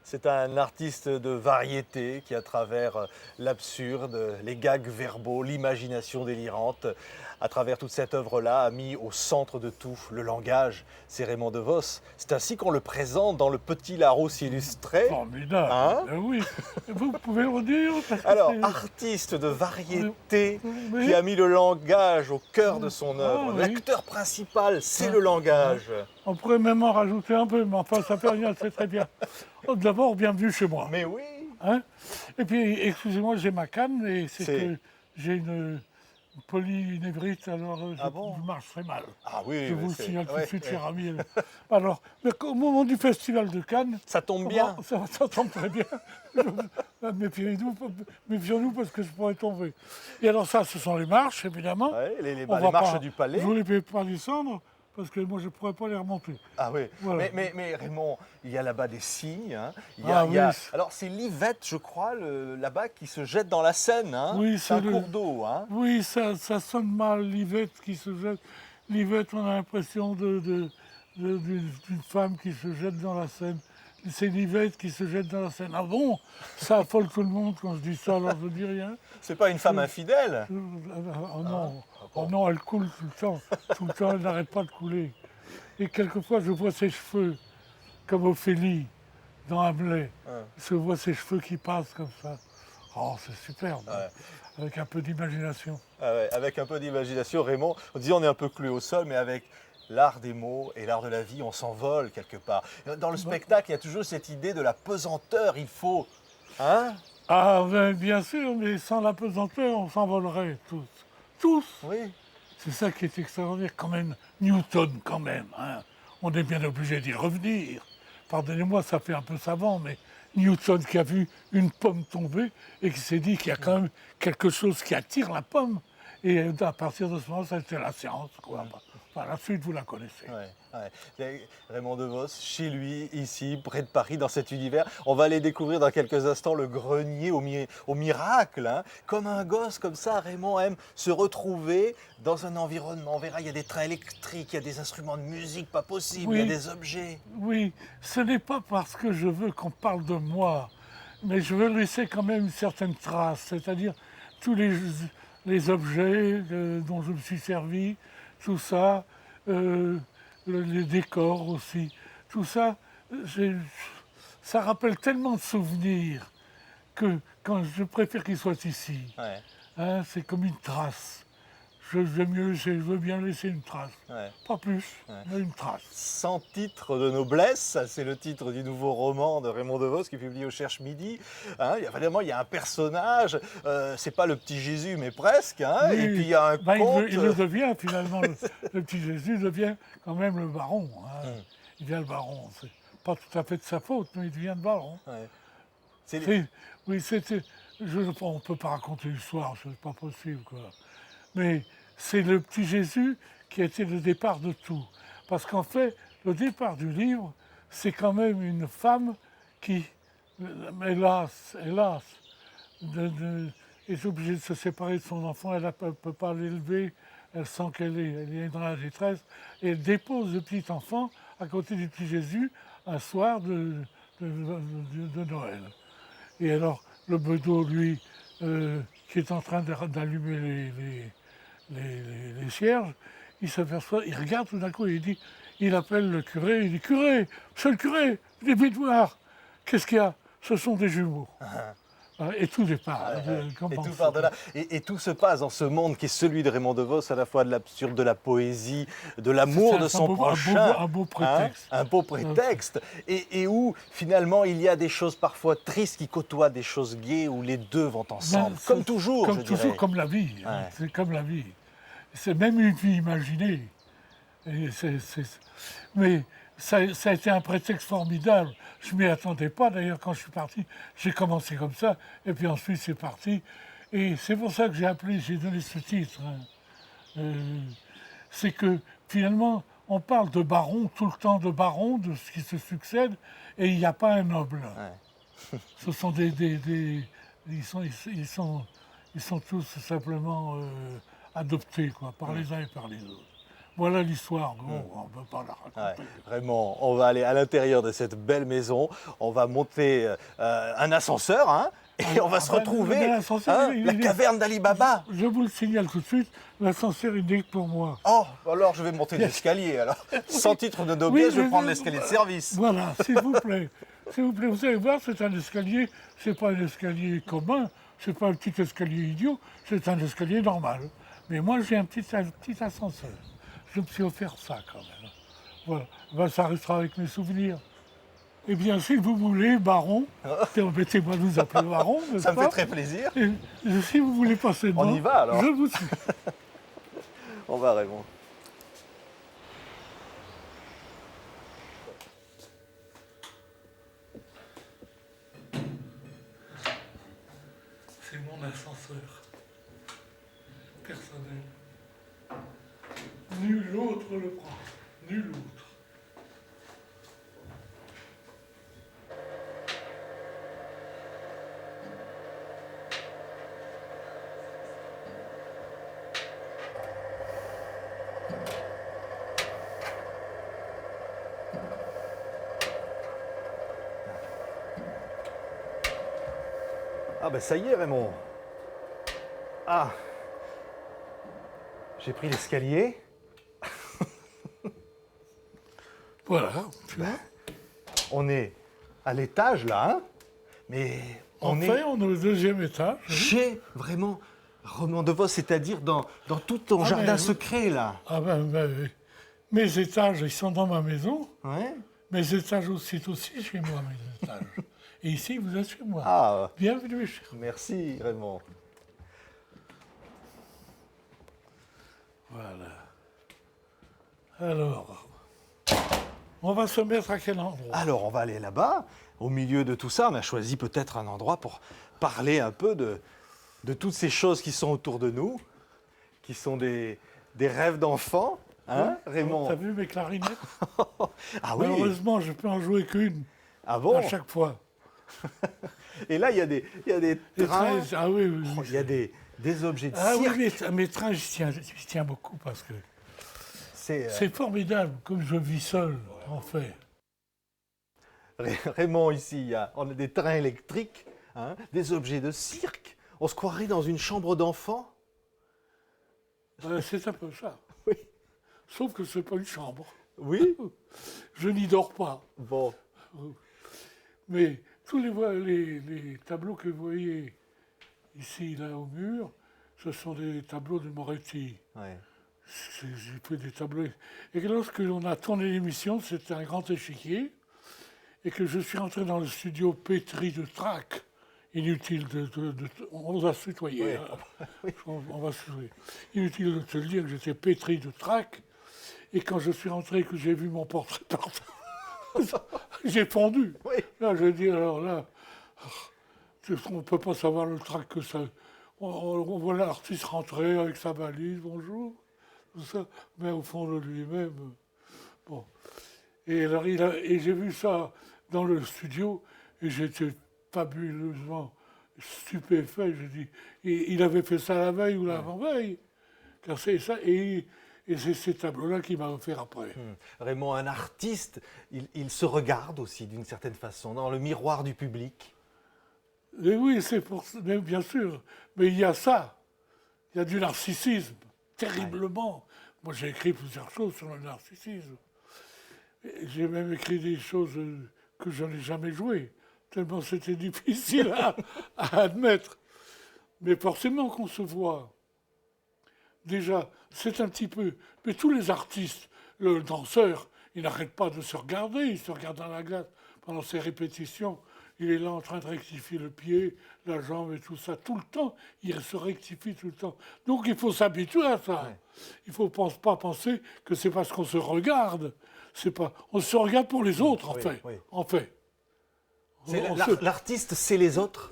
C'est un artiste de variété qui, à travers l'absurde, les gags verbaux, l'imagination délirante, à travers toute cette œuvre-là, a mis au centre de tout le langage. C'est Raymond DeVos. C'est ainsi qu'on le présente dans le Petit Larousse illustré. Formidable. Hein? Oui. Vous pouvez le redire parce que Alors, c'est- artiste de variété Oui. qui a mis le langage au cœur de son œuvre. oui. L'acteur principal, c'est Ah, le langage. On pourrait même en rajouter un peu, mais enfin, ça fait rien, c'est très bien. Oh, d'abord, bienvenue chez moi. Mais oui, Hein. Et puis, excusez-moi, j'ai ma canne et c'est C'est- que j'ai une polynévrite, alors Ah bon? je marche très mal. ah oui, Je vous mais le c'est- signale tout de ouais, suite, ouais. cher ami. Alors, mais au moment du festival de Cannes, Ça tombe bien. ça tombe très bien. Méfions-nous parce que je pourrais tomber. Et alors ça, ce sont les marches, évidemment. Ouais, On les va marches pas- du palais. Je ne les fais pas descendre parce que moi, je ne pourrais pas les remonter. Ah oui, Voilà. mais Raymond, il y a là-bas des cygnes. Hein. Ah Il y a- oui. Alors c'est l'Yvette, je crois, là-bas qui se jette dans la Seine. Hein. Oui, c'est un c'est le- cours d'eau. Hein. Oui, ça sonne mal, l'Yvette qui se jette. L'Yvette, on a l'impression d'une femme qui se jette dans la Seine. C'est l'Yvette qui se jette dans la Seine. Ah bon? Ça affole tout le monde quand je dis ça, alors je dis rien. C'est pas une femme infidèle. Oh non, oh non, elle coule tout le temps. Tout le temps, elle n'arrête pas de couler. Et quelquefois, je vois ses cheveux, comme Ophélie, dans Hamlet. Je vois ses cheveux qui passent comme ça. Oh, c'est superbe. Ouais. Avec un peu d'imagination. Ah ouais, avec un peu d'imagination, Raymond, on dit on est un peu cloué au sol, mais avec l'art des mots et l'art de la vie, on s'envole quelque part. Dans le spectacle, il y a toujours cette idée de la pesanteur. Il faut, hein? Ah, ben, bien sûr, mais sans la pesanteur, on s'envolerait tous. Tous. Oui. C'est ça qui est extraordinaire. Quand même, Newton, quand même. Hein. On est bien obligé d'y revenir. Pardonnez-moi, ça fait un peu savant, mais Newton qui a vu une pomme tomber et qui s'est dit qu'il y a quand même quelque chose qui attire la pomme. Et à partir de ce moment, ça c'était la science. Quoi. Enfin, la suite, vous la connaissez. Ouais. Et Raymond DeVos, chez lui, ici, près de Paris, dans cet univers. On va aller découvrir dans quelques instants le grenier au miracle. Hein. Comme un gosse, comme ça, Raymond aime se retrouver dans un environnement. On verra, il y a des trains électriques, il y a des instruments de musique pas possible, il y a Oui. des objets. Oui, ce n'est pas parce que je veux qu'on parle de moi, mais je veux laisser quand même une certaine trace, c'est-à-dire tous les objets dont je me suis servi, tout ça, les décors aussi, tout ça, ça rappelle tellement de souvenirs que quand je préfère qu'ils soient ici. Ouais, Hein, c'est comme une trace. Je veux bien laisser une trace. ouais. Pas plus, mais une trace. Sans titre de noblesse, ça, c'est le titre du nouveau roman de Raymond DeVos qui est publié au Cherche Midi. Hein, il y a un personnage, c'est pas le petit Jésus, mais presque. Hein, Oui, et puis il y a un ben, conte. il le devient finalement, le petit Jésus devient quand même le baron. Hein. Il devient le baron. C'est pas tout à fait de sa faute, mais il devient le baron. Ouais. C'est les- Oui, on ne peut pas raconter l'histoire, c'est pas possible. Quoi. Mais c'est le petit Jésus qui a été le départ de tout. Parce qu'en fait, le départ du livre, c'est quand même une femme qui, hélas, est obligée de se séparer de son enfant, elle ne peut pas l'élever, elle sent qu'elle est dans la détresse, et elle dépose le petit enfant à côté du petit Jésus un soir de Noël. Et alors, le bedeau, lui, qui est en train d'allumer les cierges, il s'aperçoit, il regarde tout d'un coup, il appelle le curé, il dit « Curé, monsieur le curé, venez vite voir, qu'est-ce qu'il y a? Ce sont des jumeaux. » Et tout départ. Et tout part de là. Et tout se passe dans ce monde qui est celui de Raymond DeVos, à la fois de l'absurde, de la poésie, de l'amour de son prochain. Un beau prétexte. Un beau prétexte. Et où, finalement, il y a des choses parfois tristes qui côtoient des choses gaies, où les deux vont ensemble. Comme toujours, je dirais. Comme la vie. Hein. C'est comme la vie. C'est même une vie imaginée. Mais ça a été un prétexte formidable. Je ne m'y attendais pas. D'ailleurs, quand je suis parti, j'ai commencé comme ça. Et puis ensuite, c'est parti. Et c'est pour ça que j'ai donné ce titre. Hein. C'est que finalement, on parle de baron, tout le temps de baron, de ce qui se succède, et il n'y a pas un noble. Ouais. Ce sont ils sont tous simplement adoptés quoi, par les uns et par les autres. Voilà l'histoire. Bon, on ne peut pas la Ouais, raconter. vraiment, on va aller à l'intérieur de cette belle maison, on va monter un ascenseur, hein, et on va se retrouver l'ascenseur, la caverne d'Ali Baba. Je vous le signale tout de suite, l'ascenseur est né pour moi. Oh, alors je vais monter l'escalier, alors. Sans titre de noblesse, je vais prendre l'escalier de service. Voilà, s'il vous plaît. S'il vous plaît, vous allez voir, c'est un escalier, c'est pas un escalier commun, c'est pas un petit escalier idiot, c'est un escalier normal. Mais moi, j'ai un petit ascenseur. Je me suis offert ça quand même. Voilà, ben, ça restera avec mes souvenirs. Eh bien, si vous voulez, Baron, permettez-moi de vous appeler Baron, n'est-ce Ça me fait pas très plaisir. Et si vous voulez passer devant, On y va, alors. je vous suis. On va, Raymond. C'est mon ascenseur personnel. Nul autre le prend. Nul autre. Ah ben ça y est, Raymond. Ah, j'ai pris l'escalier. Voilà, tu vois. On est à l'étage, là, hein, mais on Enfin, est on est au deuxième étage. chez, vraiment, Raymond DeVos, c'est-à-dire dans tout ton jardin mais- secret, là. Ah ben, mes étages, ils sont dans ma maison. Ouais. Mes étages aussi, c'est aussi chez moi, mes étages. Et ici, vous êtes chez moi. Ah, Bienvenue, cher. merci, Raymond. Voilà. Alors, on va se mettre à quel endroit? Alors, on va aller là-bas. Au milieu de tout ça, on a choisi peut-être un endroit pour parler un peu de toutes ces choses qui sont autour de nous, qui sont des rêves d'enfants. Hein, Raymond? T'as vu mes clarinettes? Ah oui. Malheureusement, je peux en jouer qu'une Ah bon? à chaque fois. Et là, il y a des Les trains. trains, ah oui, oui, Oh, oui. il y a des objets de Ah oui, cirque. mes trains, j'y tiens beaucoup parce que C'est c'est formidable comme je vis seul, en fait. Raymond ici. On a des trains électriques, hein, des objets de cirque. On se croirait dans une chambre d'enfant. C'est un peu ça. Oui. Sauf que c'est pas une chambre. Oui. Je n'y dors pas. Bon. Mais tous les tableaux que vous voyez ici, là, au mur, ce sont des tableaux de Moretti. Ouais. J'ai fait des tableaux. Et que lorsque l'on a tourné l'émission, c'était un grand échiquier, et que je suis rentré dans le studio pétri de trac. Inutile on va se tutoyer. Oui. Hein. On va se tutoyer. Inutile de te le dire que j'étais pétri de trac. Et quand je suis rentré et que j'ai vu mon portrait par terre, j'ai fondu. Oui. Là, je dis, alors là, on ne peut pas savoir le trac que ça. On voit l'artiste rentrer avec sa valise, bonjour, tout ça, mais au fond de lui-même. Bon. Et alors, et j'ai vu ça dans le studio, et j'étais fabuleusement stupéfait. Je dis, il avait fait ça la veille ou l'avant-veille. Car c'est ça, et c'est ces tableaux-là qu'il m'a offert après. Raymond, un artiste, il se regarde aussi d'une certaine façon dans le miroir du public. Et oui, mais bien sûr. Mais il y a ça. Il y a du narcissisme, terriblement. Moi, j'ai écrit plusieurs choses sur le narcissisme. J'ai même écrit des choses que je n'ai jamais jouées, tellement c'était difficile à admettre. Mais forcément qu'on se voit. Déjà, c'est un petit peu... Mais tous les artistes, le danseur, il n'arrête pas de se regarder, il se regarde dans la glace pendant ses répétitions. Il est là en train de rectifier le pied, la jambe et tout ça. Tout le temps, il se rectifie tout le temps. Donc il faut s'habituer à ça. Ouais. Il ne faut pas penser que c'est parce qu'on se regarde. On se regarde pour les autres, en Oui, fait. oui. En fait. L'artiste, c'est les autres.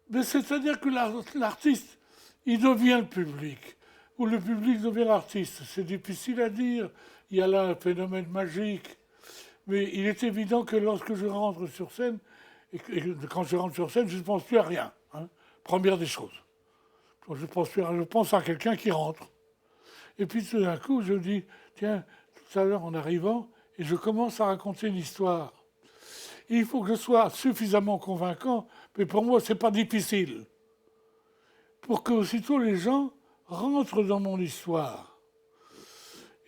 Mais c'est-à-dire que l'artiste, il devient le public, ou le public devient l'artiste. C'est difficile à dire. Il y a là un phénomène magique. Mais il est évident que lorsque je rentre sur scène, et quand je rentre sur scène, je ne pense plus à rien. Hein. Première des choses. Je pense à quelqu'un qui rentre. Et puis tout d'un coup, je dis, tiens, tout à l'heure en arrivant, et je commence à raconter une histoire. Et il faut que je sois suffisamment convaincant, mais pour moi, ce n'est pas difficile. Pour que aussitôt les gens rentrent dans mon histoire.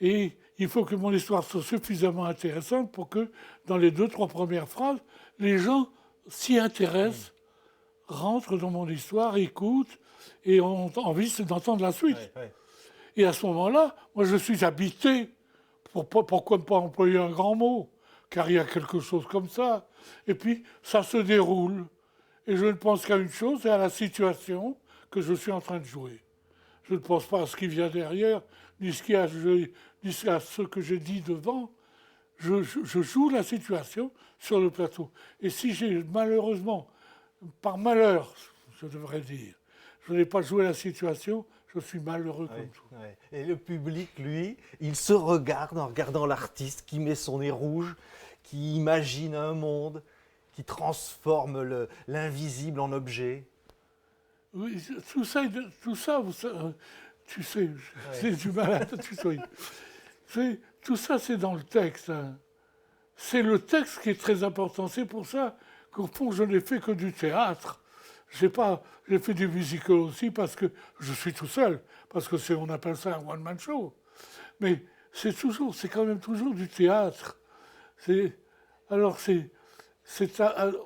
Et il faut que mon histoire soit suffisamment intéressante pour que, dans les 2-3 premières phrases, les gens s'y intéressent, rentrent dans mon histoire, écoutent et ont envie d'entendre la suite. Ouais, ouais. Et à ce moment-là, moi je suis habité. Pourquoi ne pas employer un grand mot? Car il y a quelque chose comme ça. Et puis, ça se déroule. Et je ne pense qu'à une chose, c'est à la situation que je suis en train de jouer. Je ne pense pas à ce qui vient derrière, ni à ce que j'ai dit devant. Je joue la situation sur le plateau. Et si j'ai malheureusement, par malheur, je devrais dire, je n'ai pas joué la situation, je suis malheureux comme tout. Ouais. Et le public, lui, il se regarde en regardant l'artiste qui met son nez rouge, qui imagine un monde, qui transforme l'invisible en objet. Oui, tout ça, tu sais, j'ai du mal à tutoyer. Tout ça, c'est dans le texte. Hein. C'est le texte qui est très important. C'est pour ça qu'au fond, je n'ai fait que du théâtre. J'ai fait du musical aussi parce que je suis tout seul, parce que on appelle ça un one-man show. Mais c'est quand même toujours du théâtre.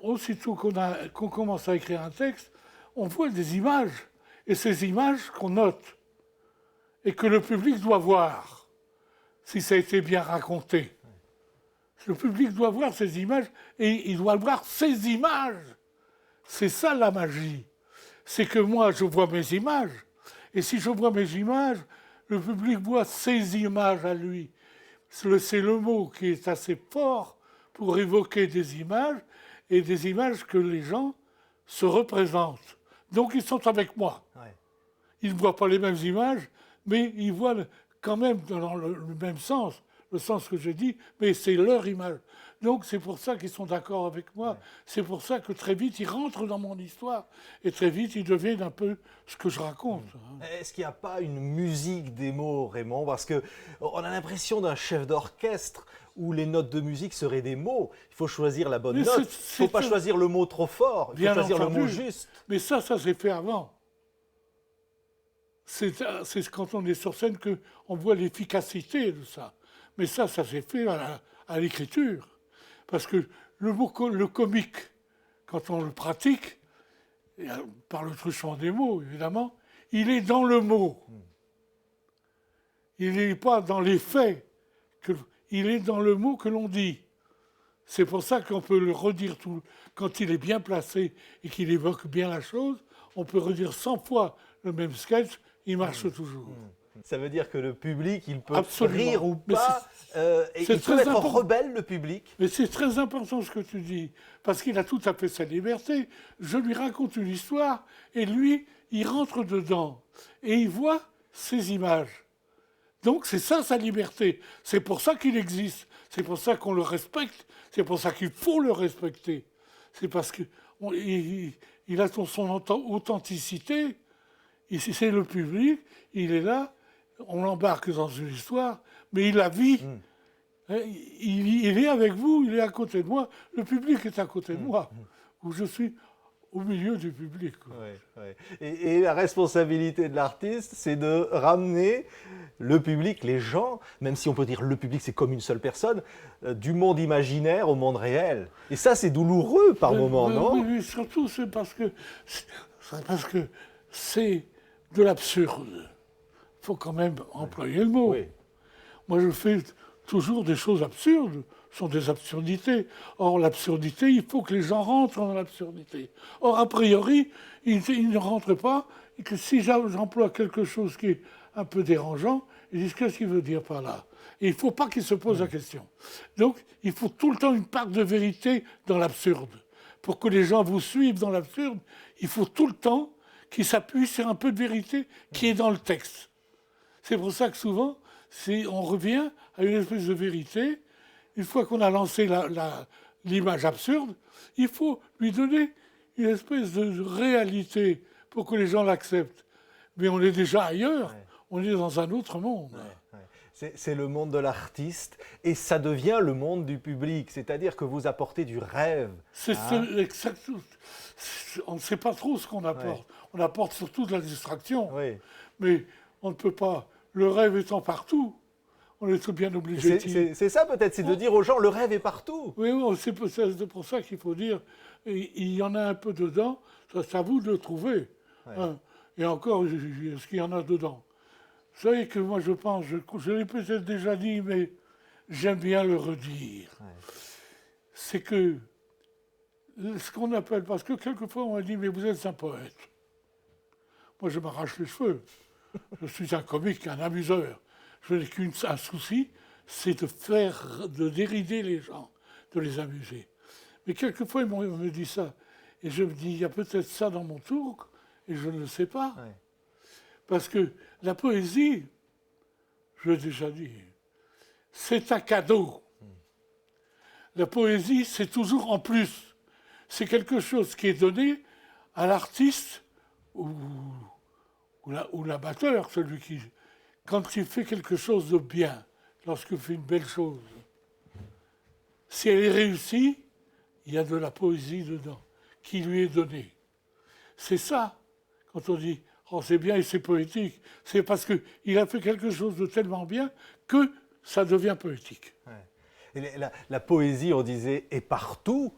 Aussitôt qu'on commence à écrire un texte, on voit des images, et ces images qu'on note, et que le public doit voir, si ça a été bien raconté. Le public doit voir ces images, et il doit voir ces images. C'est ça la magie. C'est que moi, je vois mes images, et si je vois mes images, le public voit ses images à lui. C'est le mot qui est assez fort pour évoquer des images, et des images que les gens se représentent. Donc ils sont avec moi. Ouais. Ils ne voient pas les mêmes images, mais ils voient quand même dans le même sens, le sens que j'ai dit, mais c'est leur image. Donc c'est pour ça qu'ils sont d'accord avec moi. Ouais. C'est pour ça que très vite, ils rentrent dans mon histoire. Et très vite, ils deviennent un peu ce que je raconte. Est-ce qu'il n'y a pas une musique des mots, Raymond? Parce qu'on a l'impression d'un chef d'orchestre où les notes de musique seraient des mots. Il faut choisir la bonne note. Il ne faut pas choisir le mot trop fort. Il faut choisir le mot juste. Mais ça s'est fait avant. C'est quand on est sur scène qu'on voit l'efficacité de ça. Mais ça s'est fait à l'écriture. Parce que le comique, quand on le pratique, par le truchement des mots, évidemment, il est dans le mot. Il n'est pas dans les faits. Il est dans le mot que l'on dit. C'est pour ça qu'on peut le redire tout. Quand il est bien placé et qu'il évoque bien la chose, on peut redire 100 fois le même sketch, il marche toujours. Ça veut dire que le public, il peut Absolument. Rire ou pas, et il peut être rebelle, le public. Mais c'est très important ce que tu dis, parce qu'il a tout à fait sa liberté. Je lui raconte une histoire, et lui, il rentre dedans, et il voit ces images. Donc c'est ça sa liberté. C'est pour ça qu'il existe. C'est pour ça qu'on le respecte. C'est pour ça qu'il faut le respecter. C'est parce qu'il a son authenticité. Ici, c'est le public. Il est là. On l'embarque dans une histoire, mais il la vit. Il est avec vous. Il est à côté de moi. Le public est à côté de moi. Où je suis au milieu du public. Ouais, ouais. Et la responsabilité de l'artiste, c'est de ramener le public, les gens, même si on peut dire le public, c'est comme une seule personne, du monde imaginaire au monde réel. Et ça, c'est douloureux par moments, non? Oui, surtout, c'est parce que c'est de l'absurde. Il faut quand même employer le mot. Oui. Moi, je fais toujours des choses absurdes. Sont des absurdités. Or, l'absurdité, il faut que les gens rentrent dans l'absurdité. Or, a priori, ils ne rentrent pas, et que si j'emploie quelque chose qui est un peu dérangeant, ils disent qu'est-ce qu'il veut dire par là? Et il ne faut pas qu'ils se posent la question. Donc, il faut tout le temps une part de vérité dans l'absurde. Pour que les gens vous suivent dans l'absurde, il faut tout le temps qu'ils s'appuient sur un peu de vérité qui est dans le texte. C'est pour ça que souvent, on revient à une espèce de vérité. Une fois qu'on a lancé l'image absurde, il faut lui donner une espèce de réalité pour que les gens l'acceptent. Mais on est déjà ailleurs. Ouais. on est dans un autre monde. Ouais. C'est le monde de l'artiste et ça devient le monde du public, c'est-à-dire que vous apportez du rêve. On ne sait pas trop ce qu'on apporte. On apporte surtout de la distraction. Oui. Mais on ne peut pas, le rêve étant partout, on est tout bien obligé. C'est ça peut-être, c'est de dire aux gens, le rêve est partout. Oui, c'est pour ça qu'il faut dire, il y en a un peu dedans, c'est à vous de le trouver. Ouais. Hein. Et encore, est-ce qu'il y en a dedans? Vous savez que moi je pense, je l'ai peut-être déjà dit, mais j'aime bien le redire. Ouais. C'est que ce qu'on appelle, parce que quelquefois on m'a dit, mais vous êtes un poète. Moi je m'arrache les cheveux. Je suis un comique, un amuseur. Je n'ai qu'un souci, c'est de dérider les gens, de les amuser. Mais quelquefois on me dit ça. Et je me dis, il y a peut-être ça dans mon tour, et je ne le sais pas. Ouais. Parce que la poésie, je l'ai déjà dit, c'est un cadeau. La poésie, c'est toujours en plus. C'est quelque chose qui est donné à l'artiste ou l'amateur, celui qui, quand il fait quelque chose de bien, lorsqu'il fait une belle chose, si elle est réussie, il y a de la poésie dedans, qui lui est donnée. C'est ça, quand on dit « oh, c'est bien et c'est poétique », c'est parce qu'il a fait quelque chose de tellement bien que ça devient poétique. Ouais. Et la poésie, on disait, est partout,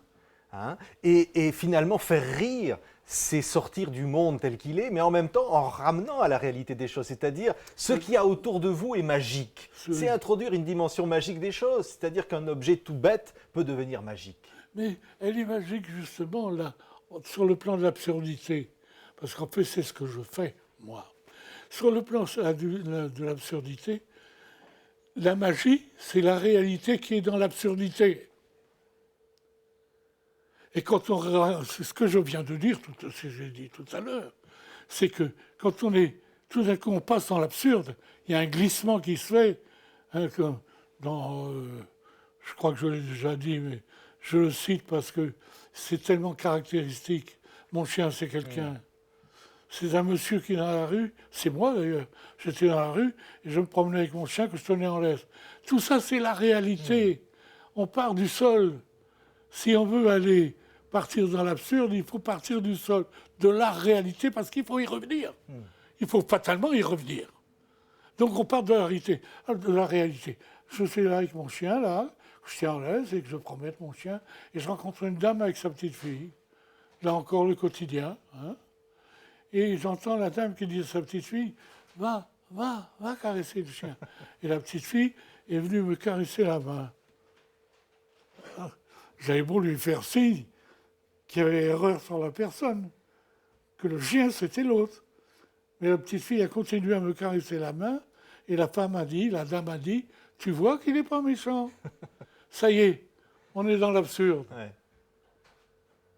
hein, et finalement faire rire, c'est sortir du monde tel qu'il est, mais en même temps en ramenant à la réalité des choses. C'est-à-dire, ce qu'il y a autour de vous est magique. C'est introduire une dimension magique des choses. C'est-à-dire qu'un objet tout bête peut devenir magique. Mais elle est magique justement là, sur le plan de l'absurdité. Parce qu'en fait, c'est ce que je fais, moi. Sur le plan de l'absurdité, la magie, c'est la réalité qui est dans l'absurdité. Et quand c'est ce que je viens de dire, ce que j'ai dit tout à l'heure, c'est que quand tout d'un coup on passe dans l'absurde, il y a un glissement qui se fait, hein, je crois que je l'ai déjà dit, mais je le cite parce que c'est tellement caractéristique. Mon chien, c'est quelqu'un. C'est un monsieur qui est dans la rue, c'est moi d'ailleurs, j'étais dans la rue et je me promenais avec mon chien que je tenais en laisse. Tout ça, c'est la réalité. On part du sol. Si on veut partir dans l'absurde, il faut partir du sol, de la réalité, parce qu'il faut y revenir. Il faut fatalement y revenir. Donc on part de la réalité. Je suis là avec mon chien, là, je tiens en laisse et que je promène mon chien, et je rencontre une dame avec sa petite fille. Là encore, le quotidien. Hein. Et j'entends la dame qui dit à sa petite fille, va caresser le chien. Et la petite fille est venue me caresser la main. J'avais beau lui faire signe qu'il y avait erreur sur la personne, que le chien c'était l'autre. Mais la petite fille a continué à me caresser la main, et la dame a dit, tu vois qu'il n'est pas méchant. Ça y est, on est dans l'absurde.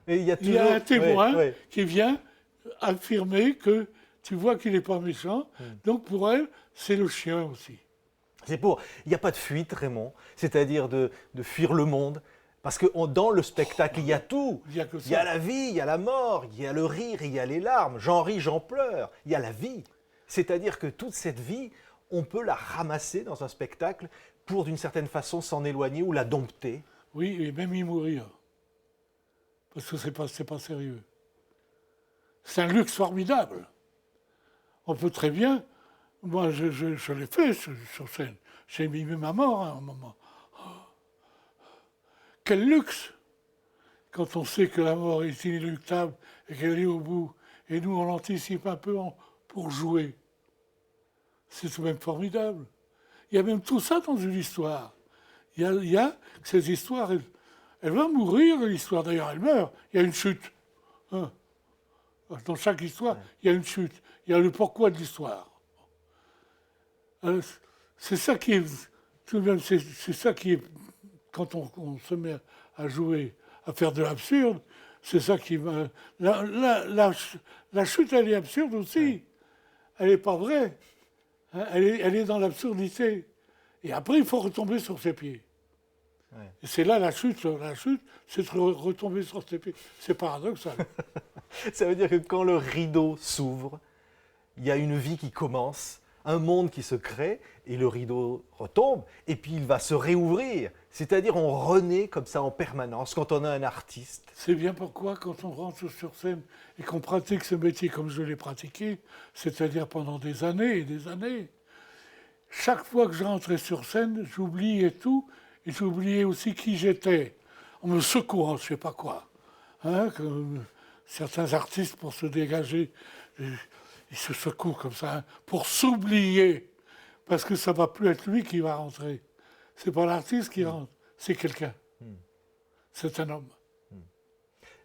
Ouais. Il y a un témoin qui vient affirmer que tu vois qu'il n'est pas méchant, donc pour elle, c'est le chien aussi. Il n'y a pas de fuite, Raymond, c'est-à-dire de fuir le monde, parce que dans le spectacle, il y a tout. Il y a la vie, il y a la mort, il y a le rire, il y a les larmes, j'en ris, j'en pleure, il y a la vie. C'est-à-dire que toute cette vie, on peut la ramasser dans un spectacle pour d'une certaine façon s'en éloigner ou la dompter. Oui, et même y mourir, parce que c'est pas sérieux. C'est un luxe formidable. On peut très bien, moi je l'ai fait sur scène, j'ai mimé ma mort à un moment. Quel luxe! Quand on sait que la mort est inéluctable et qu'elle est au bout, et nous on l'anticipe un peu pour jouer. C'est tout de même formidable. Il y a même tout ça dans une histoire. Il y a ces histoires, elle va mourir, l'histoire d'ailleurs, elle meurt. Il y a une chute. Hein. Dans chaque histoire, il y a une chute. Il y a le pourquoi de l'histoire. C'est ça qui est, tout de même, c'est ça qui est, quand on se met à jouer, à faire de l'absurde, c'est ça qui va. La chute, elle est absurde aussi. Elle n'est pas vraie. Hein, elle est dans l'absurdité. Et après, il faut retomber sur ses pieds. Ouais. Et c'est là la chute, c'est de retomber sur ses pieds. C'est paradoxal. Ça veut dire que quand le rideau s'ouvre, il y a une vie qui commence, un monde qui se crée et le rideau retombe et puis il va se réouvrir. C'est-à-dire on renaît comme ça en permanence quand on a un artiste. C'est bien pourquoi, quand on rentre sur scène et qu'on pratique ce métier comme je l'ai pratiqué, c'est-à-dire pendant des années et des années, chaque fois que je rentrais sur scène, j'oubliais tout et j'oubliais aussi qui j'étais, en me secouant, je ne sais pas quoi. Hein, comme certains artistes, pour se dégager, ils se secouent comme ça, hein, pour s'oublier, parce que ça ne va plus être lui qui va rentrer. C'est pas l'artiste qui rentre, c'est quelqu'un. C'est un homme.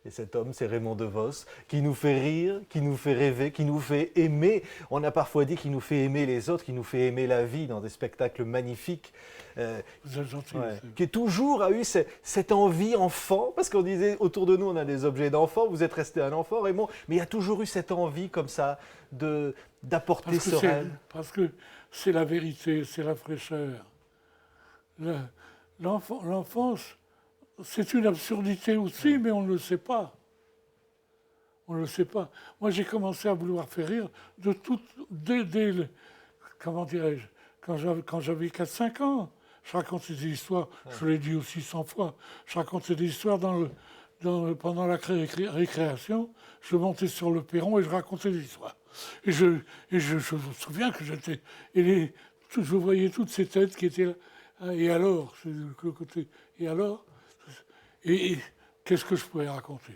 Et cet homme, c'est Raymond DeVos, qui nous fait rire, qui nous fait rêver, qui nous fait aimer. On a parfois dit qu'il nous fait aimer les autres, qu'il nous fait aimer la vie dans des spectacles magnifiques. Vous êtes gentil. Qui toujours a eu cette envie enfant, parce qu'on disait autour de nous, on a des objets d'enfant, vous êtes resté un enfant, Raymond, mais il y a toujours eu cette envie comme ça d'apporter ce rêve. Parce que c'est la vérité, c'est la fraîcheur. L'enfance, c'est une absurdité aussi, mais on ne le sait pas. On ne le sait pas. Moi, j'ai commencé à vouloir faire rire comment dirais-je, quand j'avais 4-5 ans. Je racontais des histoires, je l'ai dit aussi 100 fois, je racontais des histoires pendant la récréation, je montais sur le perron et je racontais des histoires. Et je me souviens que j'étais... je voyais toutes ces têtes qui étaient là. Et alors, c'est le côté... Et alors et qu'est-ce que je pouvais raconter?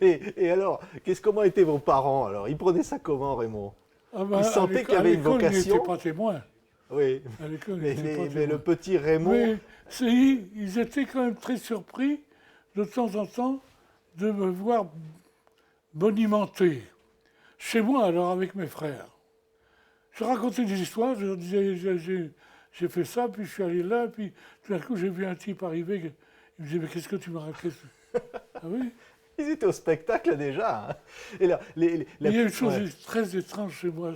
Et alors, comment étaient vos parents alors? Ils prenaient ça comment, Raymond? Ils sentaient qu'il y avait une vocation? Ils n'étaient pas témoins. Oui, À l'école, mais le petit Raymond... Mais ils étaient quand même très surpris, de temps en temps, de me voir bonimenter. Chez moi, alors, avec mes frères. Je racontais des histoires, je leur disais, j'ai fait ça, puis je suis allé là, puis tout d'un coup, j'ai vu un type arriver, il me disait, mais qu'est-ce que tu me racontes? Ah oui? Ils étaient au spectacle déjà. Hein. Et là, Il y a une chose très étrange chez moi,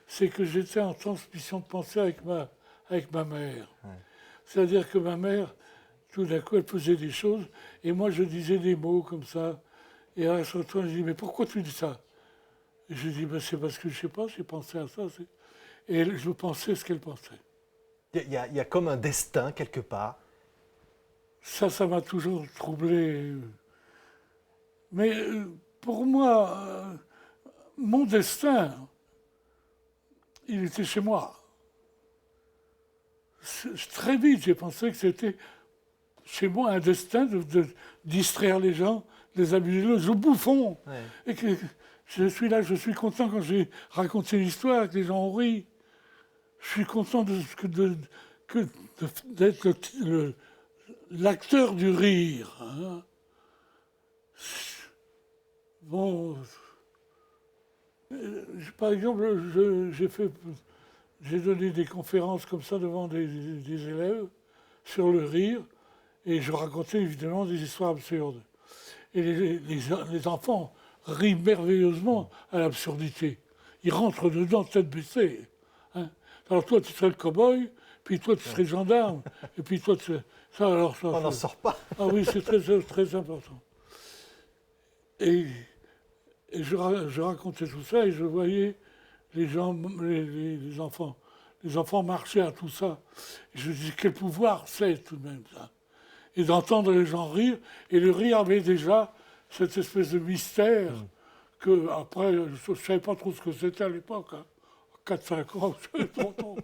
c'est que j'étais en transmission de pensée avec ma mère. Ouais. C'est-à-dire que ma mère, tout d'un coup, elle faisait des choses, et moi, je disais des mots comme ça. Et à ce moment, je dis, mais pourquoi tu dis ça? Et je dis, ben, c'est parce que je ne sais pas, j'ai pensé à ça. Et je pensais ce qu'elle pensait. Il y a comme un destin quelque part. Ça m'a toujours troublé. Mais pour moi, mon destin, il était chez moi. Très vite, j'ai pensé que c'était chez moi un destin de distraire les gens, de les amuser, je bouffon. Ouais. Et que je suis là, je suis content quand j'ai raconté l'histoire, que les gens ont ri. Je suis content d'être l'acteur du rire. Hein. Bon, par exemple, j'ai donné des conférences comme ça devant des élèves sur le rire, et je racontais évidemment des histoires absurdes. Et les enfants rient merveilleusement à l'absurdité. Ils rentrent dedans tête baissée. Hein. Alors toi, tu serais le cow-boy, puis toi, tu serais le gendarme, et puis toi, tu serais... On n'en sort pas. Ah oui, c'est très important. Et je racontais tout ça, et je voyais les enfants marcher à tout ça. Et je me disais, quel pouvoir c'est tout de même ça. Et d'entendre les gens rire, et le rire avait déjà cette espèce de mystère que, après, je ne savais pas trop ce que c'était à l'époque. Hein. 4-5 ans, je savais pas trop.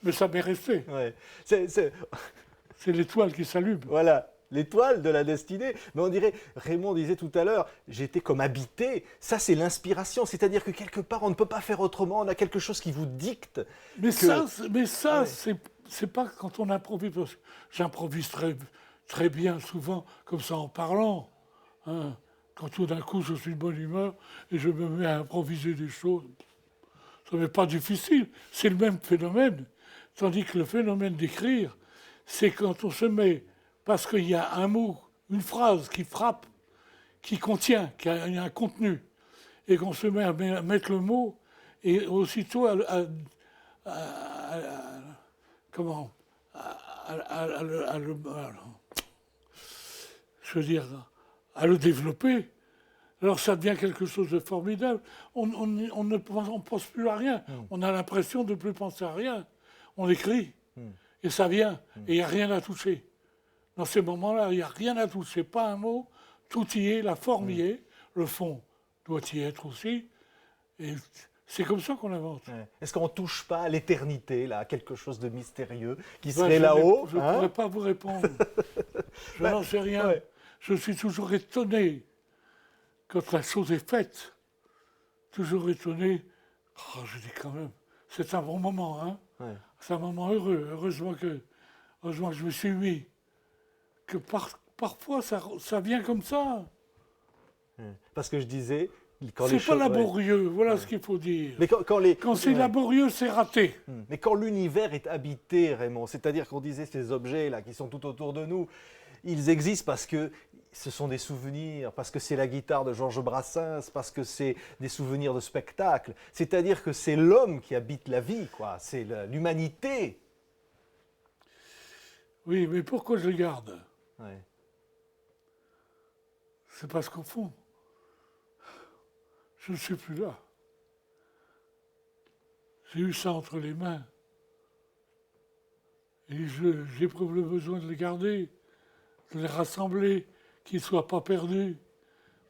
Mais ça m'est resté. Ouais. C'est l'étoile qui s'allume. Voilà, l'étoile de la destinée. Mais on dirait, Raymond disait tout à l'heure, j'étais comme habité. Ça, c'est l'inspiration. C'est-à-dire que quelque part, on ne peut pas faire autrement. On a quelque chose qui vous dicte. Mais ça, c'est pas quand on improvise. J'improvise très bien, souvent, comme ça, en parlant. Hein. Quand tout d'un coup, je suis de bonne humeur et je me mets à improviser des choses. Ce n'est pas difficile. C'est le même phénomène. Tandis que le phénomène d'écrire, c'est quand on se met, parce qu'il y a un mot, une phrase qui frappe, qui contient, qui a un contenu, et qu'on se met à mettre le mot, et aussitôt à le développer. Alors ça devient quelque chose de formidable. On ne pense plus à rien. On a l'impression de ne plus penser à rien. On écrit, et ça vient, et il n'y a rien à toucher. Dans ces moments-là, il n'y a rien à toucher, pas un mot, tout y est, la forme y est, le fond doit y être aussi. Et c'est comme ça qu'on invente. Ouais. Est-ce qu'on ne touche pas à l'éternité, là, à quelque chose de mystérieux qui Ben, serait là-haut? Je ne pourrais pas vous répondre. Je n'en sais rien. Ouais. Je suis toujours étonné quand la chose est faite. Toujours étonné. Oh, je dis quand même, c'est un bon moment, hein. Ouais. C'est un moment heureux. Heureusement que je me suis mis. Que parfois, ça vient comme ça. Parce que je disais, quand les C'est pas choses... laborieux, voilà ce qu'il faut dire. Mais Quand c'est laborieux, c'est raté. Mais quand l'univers est habité, Raymond, c'est-à-dire qu'on disait ces objets-là qui sont tout autour de nous, ils existent parce que ce sont des souvenirs, parce que c'est la guitare de Georges Brassens, parce que c'est des souvenirs de spectacle. C'est-à-dire que c'est l'homme qui habite la vie, quoi. C'est l'humanité. Oui, mais pourquoi je le garde? Ouais. C'est parce qu'au fond, je ne suis plus là. J'ai eu ça entre les mains. Et j'éprouve le besoin de les garder, de les rassembler, qu'ils ne soient pas perdus.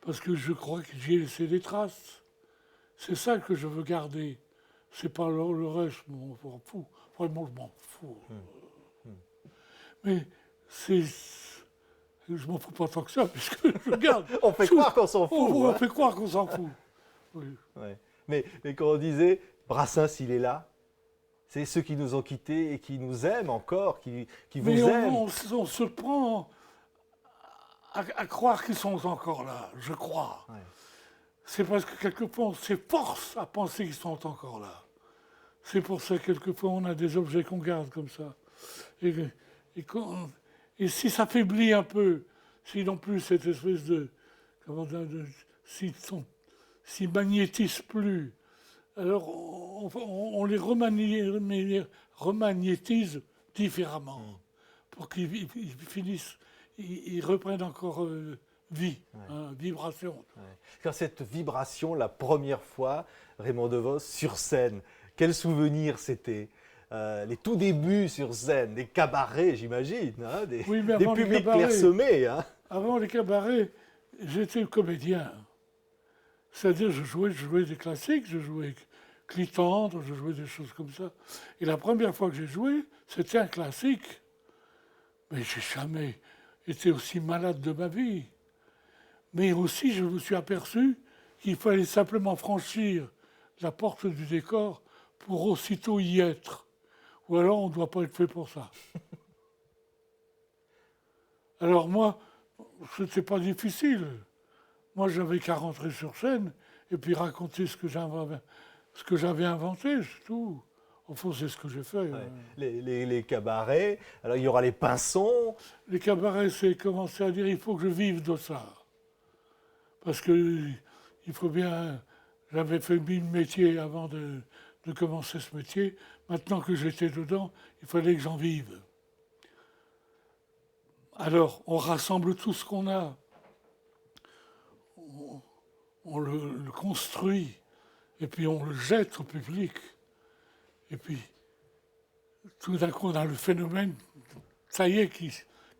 Parce que je crois que j'y ai laissé des traces. C'est ça que je veux garder. C'est pas le reste, je m'en fous. Vraiment, je m'en fous. Mais je m'en fous pas tant que ça, puisque je garde. On fait croire qu'on s'en fout. On hein. fait croire qu'on s'en fout. Oui. Ouais. Mais quand on disait, Brassens, il est là, c'est ceux qui nous ont quittés et qui nous aiment encore, qui vous Mais aiment. on se prend à croire qu'ils sont encore là, je crois. Ouais. C'est parce que quelquefois on s'efforce à penser qu'ils sont encore là. C'est pour ça que quelquefois on a des objets qu'on garde comme ça. Et si ça faiblit un peu, s'ils n'ont plus cette espèce de... Comment dire, s'ils magnétisent plus, alors on les remagnétise différemment pour qu'ils finissent, ils reprennent encore vie, vibration. Ouais. Quand cette vibration, la première fois, Raymond DeVos, sur scène, quel souvenir c'était les tout débuts sur scène, des cabarets, j'imagine, hein, des Oui, mais avant les publics cabarets- clairsemés. Hein. Avant les cabarets, j'étais comédien. C'est-à-dire, je jouais des classiques, je jouais Clitandre, je jouais des choses comme ça. Et la première fois que j'ai joué, c'était un classique. Mais j'ai jamais été aussi malade de ma vie. Mais aussi, je me suis aperçu qu'il fallait simplement franchir la porte du décor pour aussitôt y être. Ou alors, on ne doit pas être fait pour ça. Alors moi, c'était pas difficile. Moi, j'avais qu'à rentrer sur scène et puis raconter ce que j'avais inventé, c'est tout. Au fond, c'est ce que j'ai fait. Ouais. Les cabarets, alors il y aura les pinsons. Les cabarets, c'est commencer à dire il faut que je vive de ça. Parce que il faut bien. J'avais fait 1000 métiers avant de commencer ce métier. Maintenant que j'étais dedans, il fallait que j'en vive. Alors, on rassemble tout ce qu'on a. On le construit. Et puis on le jette au public. Et puis, tout d'un coup, on a le phénomène, ça y est, qui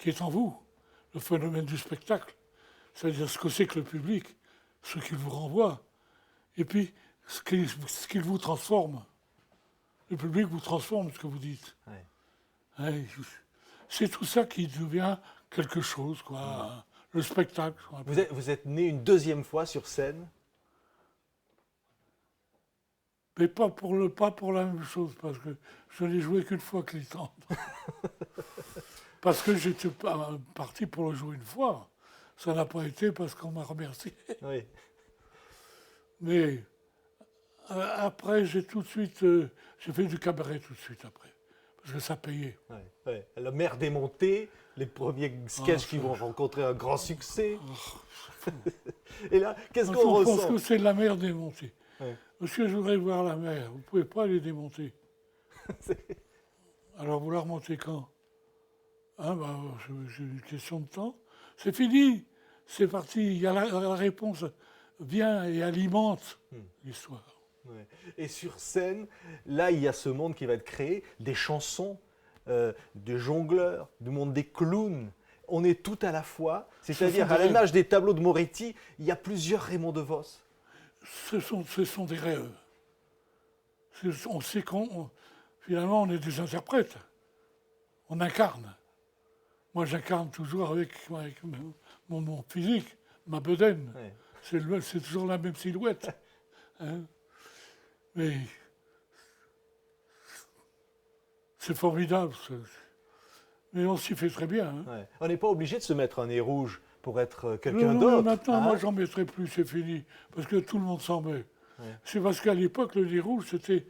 est en vous. Le phénomène du spectacle. C'est-à-dire ce que c'est que le public, ce qu'il vous renvoie. Et puis, ce qu'il vous transforme. Le public vous transforme ce que vous dites. Ouais. Ouais, c'est tout ça qui devient quelque chose, quoi. Le spectacle. Vous êtes né une deuxième fois sur scène. Mais pas pour la même chose, parce que je n'ai joué qu'une fois Clitandre. Parce que j'étais parti pour le jouer une fois. Ça n'a pas été parce qu'on m'a remercié. Oui. Mais après, j'ai fait du cabaret tout de suite après. Parce que ça payait. Ouais, ouais. La mer démontée, les premiers sketchs qui vont rencontrer un grand succès. Et là, qu'est-ce qu'on Je pense ressent? que c'est de la mer démontée. Ouais. Monsieur, je voudrais voir la mer. Vous ne pouvez pas les démonter. Alors, vous la remontez quand? Ah, j'ai une question de temps. C'est fini. C'est parti. Il y a la réponse vient et alimente l'histoire. Ouais. Et sur scène, là, il y a ce monde qui va être créé, des chansons, des jongleurs, du monde des clowns. On est tout à la fois, c'est-à-dire à l'image des tableaux de Moretti, il y a plusieurs Raymond DeVos. Ce sont des rêves. On sait finalement, on est des interprètes. On incarne. Moi, j'incarne toujours avec mon physique, ma bedaine. Ouais. C'est toujours la même silhouette. Hein. Mais c'est formidable. Mais on s'y fait très bien. Hein. Ouais. On n'est pas obligé de se mettre un nez rouge pour être quelqu'un Non, d'autre. maintenant, hein. moi, j'en mettrai plus, c'est fini. Parce que tout le monde s'en met. Ouais. C'est parce qu'à l'époque, le nez rouge, c'était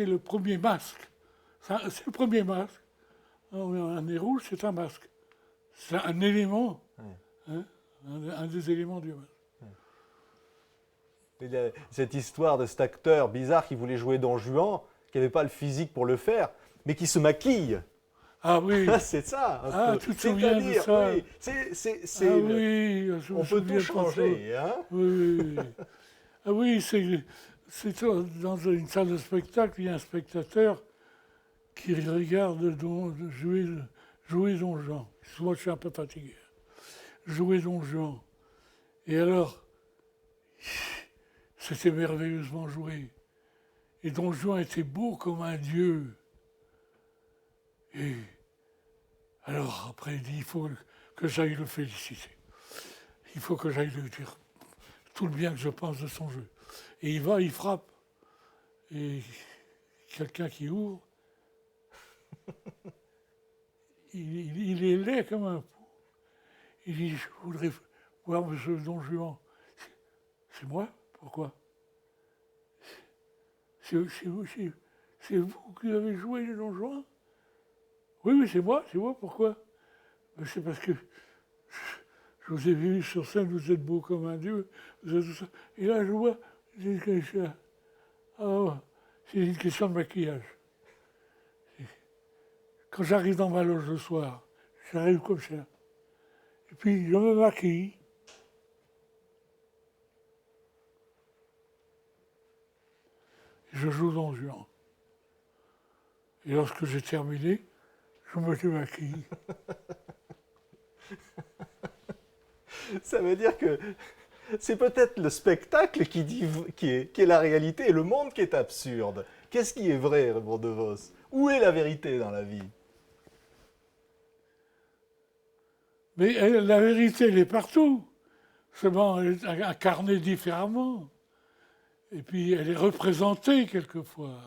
le premier masque. C'est le premier masque. Un nez rouge, c'est un masque. C'est un élément, hein, un des éléments du masque. Cette histoire de cet acteur bizarre qui voulait jouer Don Juan, qui n'avait pas le physique pour le faire, mais qui se maquille. Ah oui. C'est ça. Ah, tu te souviens de ça? Oui, Oui, on peut tout changer. Hein. Oui. Ah oui, c'est dans une salle de spectacle, il y a un spectateur qui regarde jouer Don Juan. Moi, je suis un peu fatigué. Jouer Don Juan. Et alors, c'était merveilleusement joué. Et Don Juan était beau comme un dieu. Et alors, après, il dit, il faut que j'aille le féliciter. Il faut que j'aille lui dire tout le bien que je pense de son jeu. Et il va, il frappe. Et quelqu'un qui ouvre, il est laid comme un pou. Il dit, je voudrais voir monsieur Don Juan. C'est moi? Pourquoi? C'est vous qui avez joué le Don Juan? Oui, c'est moi, pourquoi? Ben, c'est parce que je vous ai vu sur scène, vous êtes beau comme un dieu, vous êtes tout ça. Et là, je vois, c'est une question de maquillage. Quand j'arrive dans ma loge le soir, j'arrive comme ça. Et puis, je me maquille. Et je joue Don Juan. Et lorsque j'ai terminé, je me démaquille. Ça veut dire que c'est peut-être le spectacle qui est la réalité et le monde qui est absurde. Qu'est-ce qui est vrai, Raymond DeVos? Où est la vérité dans la vie? Mais la vérité, elle est partout. Seulement, elle est incarnée différemment. Et puis, elle est représentée quelquefois.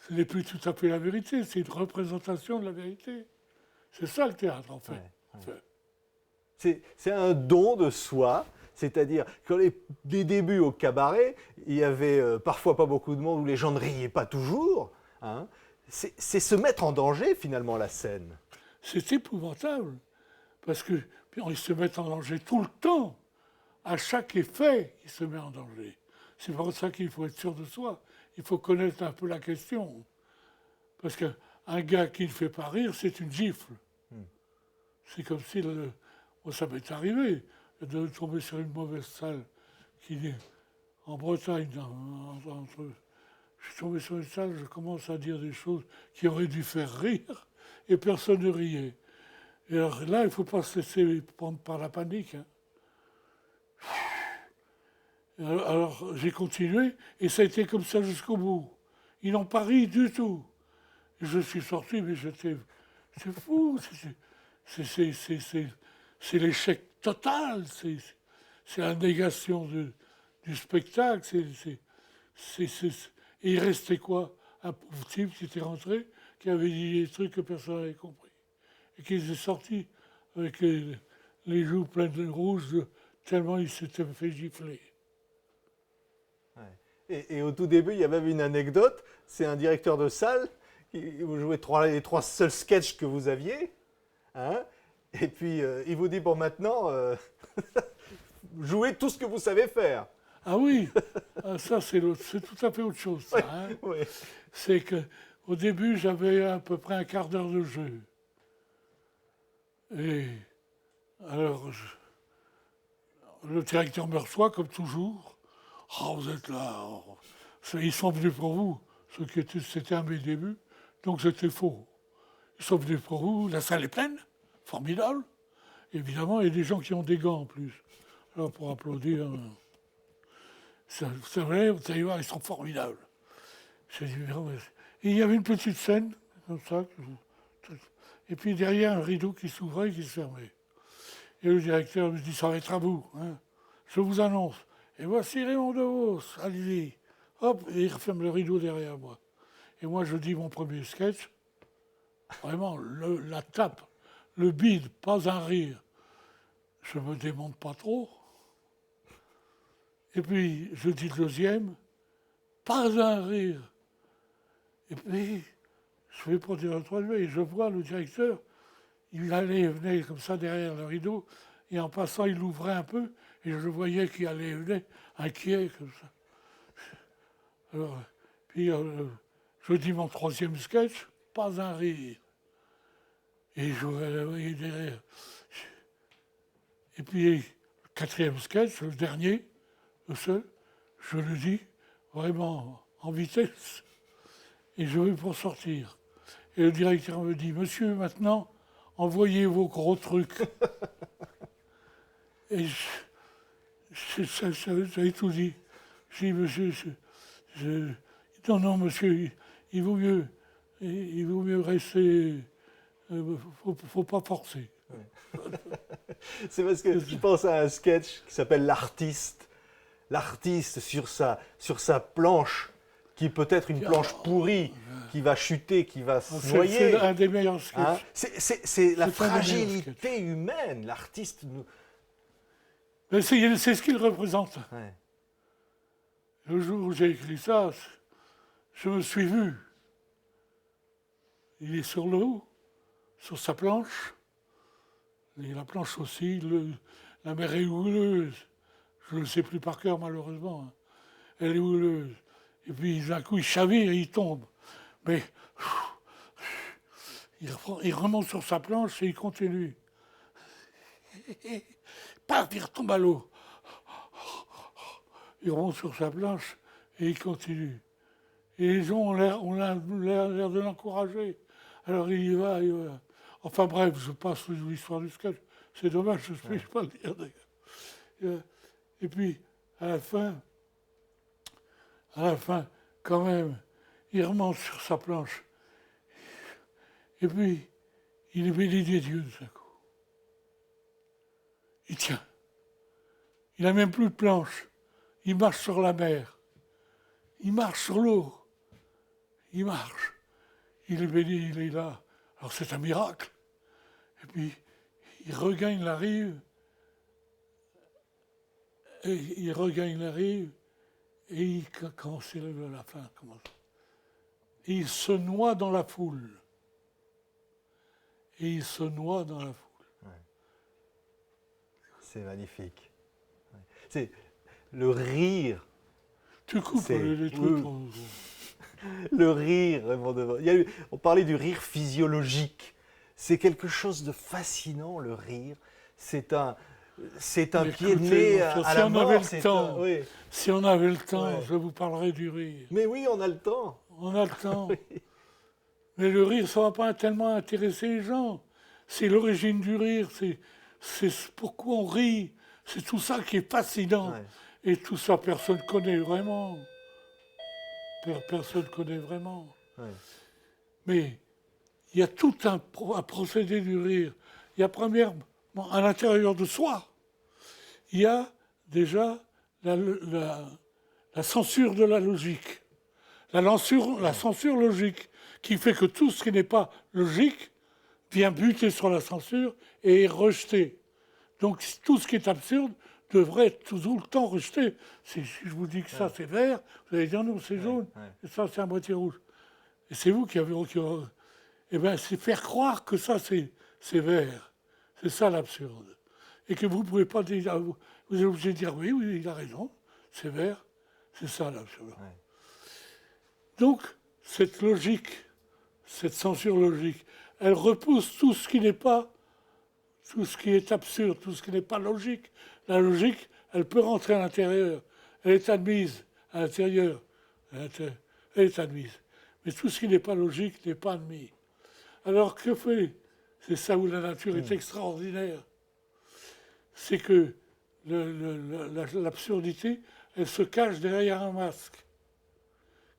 Ce n'est plus tout à fait la vérité, c'est une représentation de la vérité. C'est ça le théâtre, en fait. C'est un don de soi, c'est-à-dire que des débuts au cabaret, il y avait parfois pas beaucoup de monde où les gens ne riaient pas toujours. Hein. C'est se mettre en danger, finalement, la scène. C'est épouvantable, parce que ils se mettent en danger tout le temps. À chaque effet, ils se mettent en danger. C'est pour ça qu'il faut être sûr de soi. Il faut connaître un peu la question. Parce qu'un gars qui ne fait pas rire, c'est une gifle. C'est comme si... ça m'est arrivé de tomber sur une mauvaise salle en Bretagne. Je suis tombé sur une salle, je commence à dire des choses qui auraient dû faire rire, et personne ne riait. Et alors là, il ne faut pas se laisser prendre par la panique. Hein. Alors j'ai continué, et ça a été comme ça jusqu'au bout. Ils n'ont pas ri du tout. Et je suis sorti, mais c'est fou. C'est l'échec total. C'est la négation du spectacle. Et il restait quoi? Un pauvre type qui était rentré, qui avait dit des trucs que personne n'avait compris. Et qui est sorti avec les joues pleines de rouge, tellement il s'était fait gifler. Et au tout début, il y a même une anecdote. C'est un directeur de salle, vous jouez les trois seuls sketchs que vous aviez. Hein, et puis, il vous dit, bon, maintenant, jouez tout ce que vous savez faire. Ah oui, ça c'est tout à fait autre chose. Ça, hein. Oui. C'est qu'au début, j'avais à peu près un quart d'heure de jeu. Et alors, le directeur me reçoit, comme toujours. Ah, vous êtes là. Ils sont venus pour vous. C'était à mes débuts, donc c'était faux. Ils sont venus pour vous, la salle est pleine, formidable. Évidemment, il y a des gens qui ont des gants en plus. Alors pour applaudir, c'est vrai, vous allez voir, ils sont formidables. J'ai dit, et il y avait une petite scène, comme ça, et puis derrière un rideau qui s'ouvrait et qui se fermait. Et le directeur me dit, ça va être à vous, hein. Je vous annonce. Et voici Raymond DeVos, allez-y. Hop, et il referme le rideau derrière moi. Et moi, je dis mon premier sketch. Vraiment, la tape, le bide, pas un rire. Je me démonte pas trop. Et puis, je dis le deuxième, pas un rire. Et puis, je vais pour dire le troisième, et je vois le directeur, il allait et venait comme ça derrière le rideau, et en passant, il l'ouvrait un peu, et je voyais qu'il allait et venait, inquiet, comme ça. Alors, puis, je dis mon troisième sketch, pas un rire. Et je voyais derrière. Et puis, le quatrième sketch, le dernier, le seul, je le dis vraiment en vitesse, et je vais pour sortir. Et le directeur me dit, monsieur, maintenant, envoyez vos gros trucs. Et j'avais tout dit. Je dis, monsieur, non, monsieur, il vaut mieux rester, faut pas forcer. C'est parce que je pense à un sketch qui s'appelle L'artiste. L'artiste sur sa planche, qui peut être une planche pourrie, qui va chuter, qui va se noyer. C'est un des meilleurs sketchs. Hein, c'est la fragilité humaine. L'artiste nous... C'est ce qu'il représente. Ouais. Le jour où j'ai écrit ça, je me suis vu. Il est sur l'eau, sur sa planche. Et la planche aussi, la mer est houleuse. Je ne le sais plus par cœur, malheureusement. Hein. Elle est houleuse. Et puis, d'un coup, il chavire et il tombe. Mais il remonte sur sa planche et il continue. Et paf, il retombe à l'eau. Il remonte sur sa planche et il continue. Et les gens ont l'air de l'encourager. Alors il y va. Enfin bref, je passe l'histoire du sketch. C'est dommage, je ne peux pas le dire d'ailleurs. Et puis, à la fin, quand même, il remonte sur sa planche. Et puis, il est béni des dieux de sa coup. Il tient. Il n'a même plus de planche. Il marche sur la mer. Il marche sur l'eau. Il marche. Il est béni, il est là. Alors c'est un miracle. Et puis, il regagne la rive. Et il regagne la rive. Et quand c'est la fin, et il se noie dans la foule. Et il se noie dans la foule. Ouais. C'est magnifique. Ouais. C'est le rire. Tu coupes les trucs. Le rire, Raymond DeVos. On parlait du rire physiologique. C'est quelque chose de fascinant, le rire. C'est un pied de nez à la mort. Si on avait le temps, je vous parlerais du rire. Mais oui, on a le temps. On a le temps. Oui. Mais le rire, ça ne va pas tellement intéresser les gens. C'est l'origine du rire, c'est pourquoi on rit. C'est tout ça qui est fascinant. Ouais. Et tout ça, personne ne connaît vraiment. Personne ne connaît vraiment. Ouais. Mais il y a tout un procédé du rire. Il y a premièrement, à l'intérieur de soi, il y a déjà la censure de la logique. La censure logique, qui fait que tout ce qui n'est pas logique vient buter sur la censure et est rejeté. Donc tout ce qui est absurde devrait être tout le temps rejeté. Si je vous dis que ça c'est vert, vous allez dire non, c'est jaune, et ça c'est à moitié rouge. Et c'est vous qui avez... Eh bien, c'est faire croire que ça c'est vert. C'est ça l'absurde. Et que vous ne pouvez pas dire... Vous êtes obligé de dire oui, il a raison, c'est vert. C'est ça l'absurde. Ouais. Donc, cette logique, cette censure logique, elle repousse tout ce qui n'est pas tout ce qui est absurde, tout ce qui n'est pas logique. La logique, elle peut rentrer à l'intérieur. Elle est admise à l'intérieur. Elle est admise. Mais tout ce qui n'est pas logique n'est pas admis. Alors que fait? C'est ça où la nature est extraordinaire. C'est que l'absurdité, elle se cache derrière un masque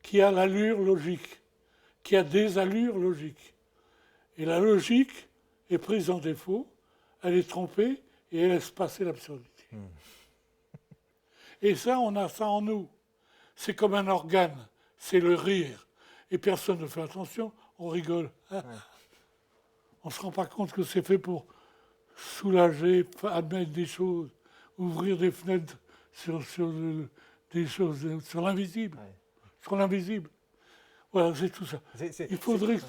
qui a l'allure logique, qui a des allures logiques. Et la logique est prise en défaut, elle est trompée et elle laisse passer l'absurdité. Et ça, on a ça en nous. C'est comme un organe, c'est le rire. Et personne ne fait attention, on rigole. Ouais. On ne se rend pas compte que c'est fait pour soulager, admettre des choses, ouvrir des fenêtres des choses, sur l'invisible. Ouais. Sur l'invisible. Voilà, c'est tout ça. Il faudrait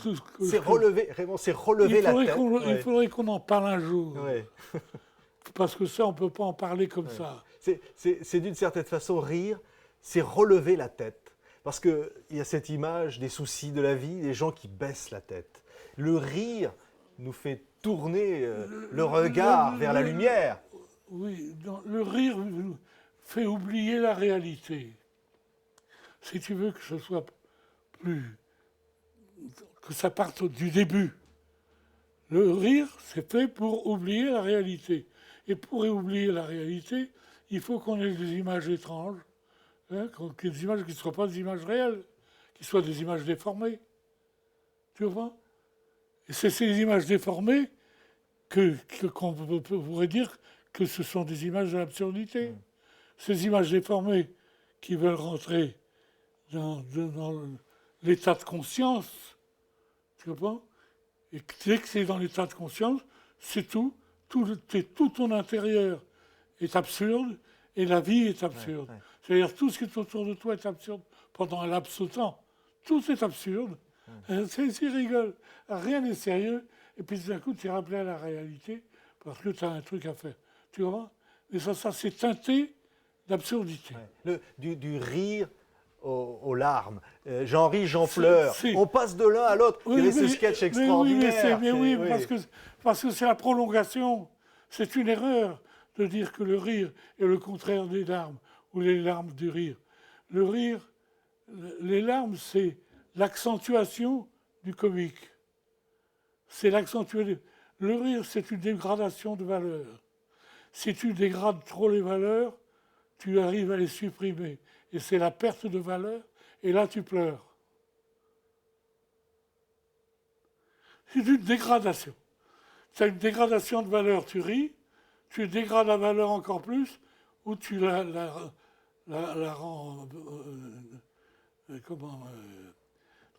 c'est relever, Raymond, c'est relever la tête. Il faudrait qu'on en parle un jour. Ouais. Parce que ça, on ne peut pas en parler comme ça. C'est d'une certaine façon rire, c'est relever la tête. Parce qu'il y a cette image des soucis de la vie, des gens qui baissent la tête. Le rire nous fait tourner le regard vers la lumière. Oui, le rire fait oublier la réalité. Si tu veux que ce soit que ça parte du début. Le rire, c'est fait pour oublier la réalité. Et pour oublier la réalité, il faut qu'on ait des images étranges, des images qui ne soient pas des images réelles, qui soient des images déformées. Tu vois? Et c'est ces images déformées qu'on pourrait dire que ce sont des images de l'absurdité. Ces images déformées qui veulent rentrer dans l'état de conscience, tu comprends? Et dès que c'est dans l'état de conscience, c'est tout ton intérieur est absurde et la vie est absurde. Ouais. C'est-à-dire tout ce qui est autour de toi est absurde pendant un laps de temps. Tout est absurde. Tu rigoles. Rien n'est sérieux. Et puis tout d'un coup, tu es rappelé à la réalité parce que tu as un truc à faire. Tu vois? Mais ça c'est teinté d'absurdité. Ouais. Du rire aux larmes. J'en ris, j'en pleure. On passe de l'un à l'autre. Oui, il y avait ce sketch extraordinaire. Oui, parce que c'est la prolongation. C'est une erreur de dire que le rire est le contraire des larmes ou les larmes du rire. Le rire, les larmes, c'est l'accentuation du comique. C'est l'accentuation. Le rire, c'est une dégradation de valeur. Si tu dégrades trop les valeurs, tu arrives à les supprimer. Et c'est la perte de valeur, et là tu pleures. C'est une dégradation. Tu as une dégradation de valeur, tu ris, tu dégrades la valeur encore plus, ou tu la rends...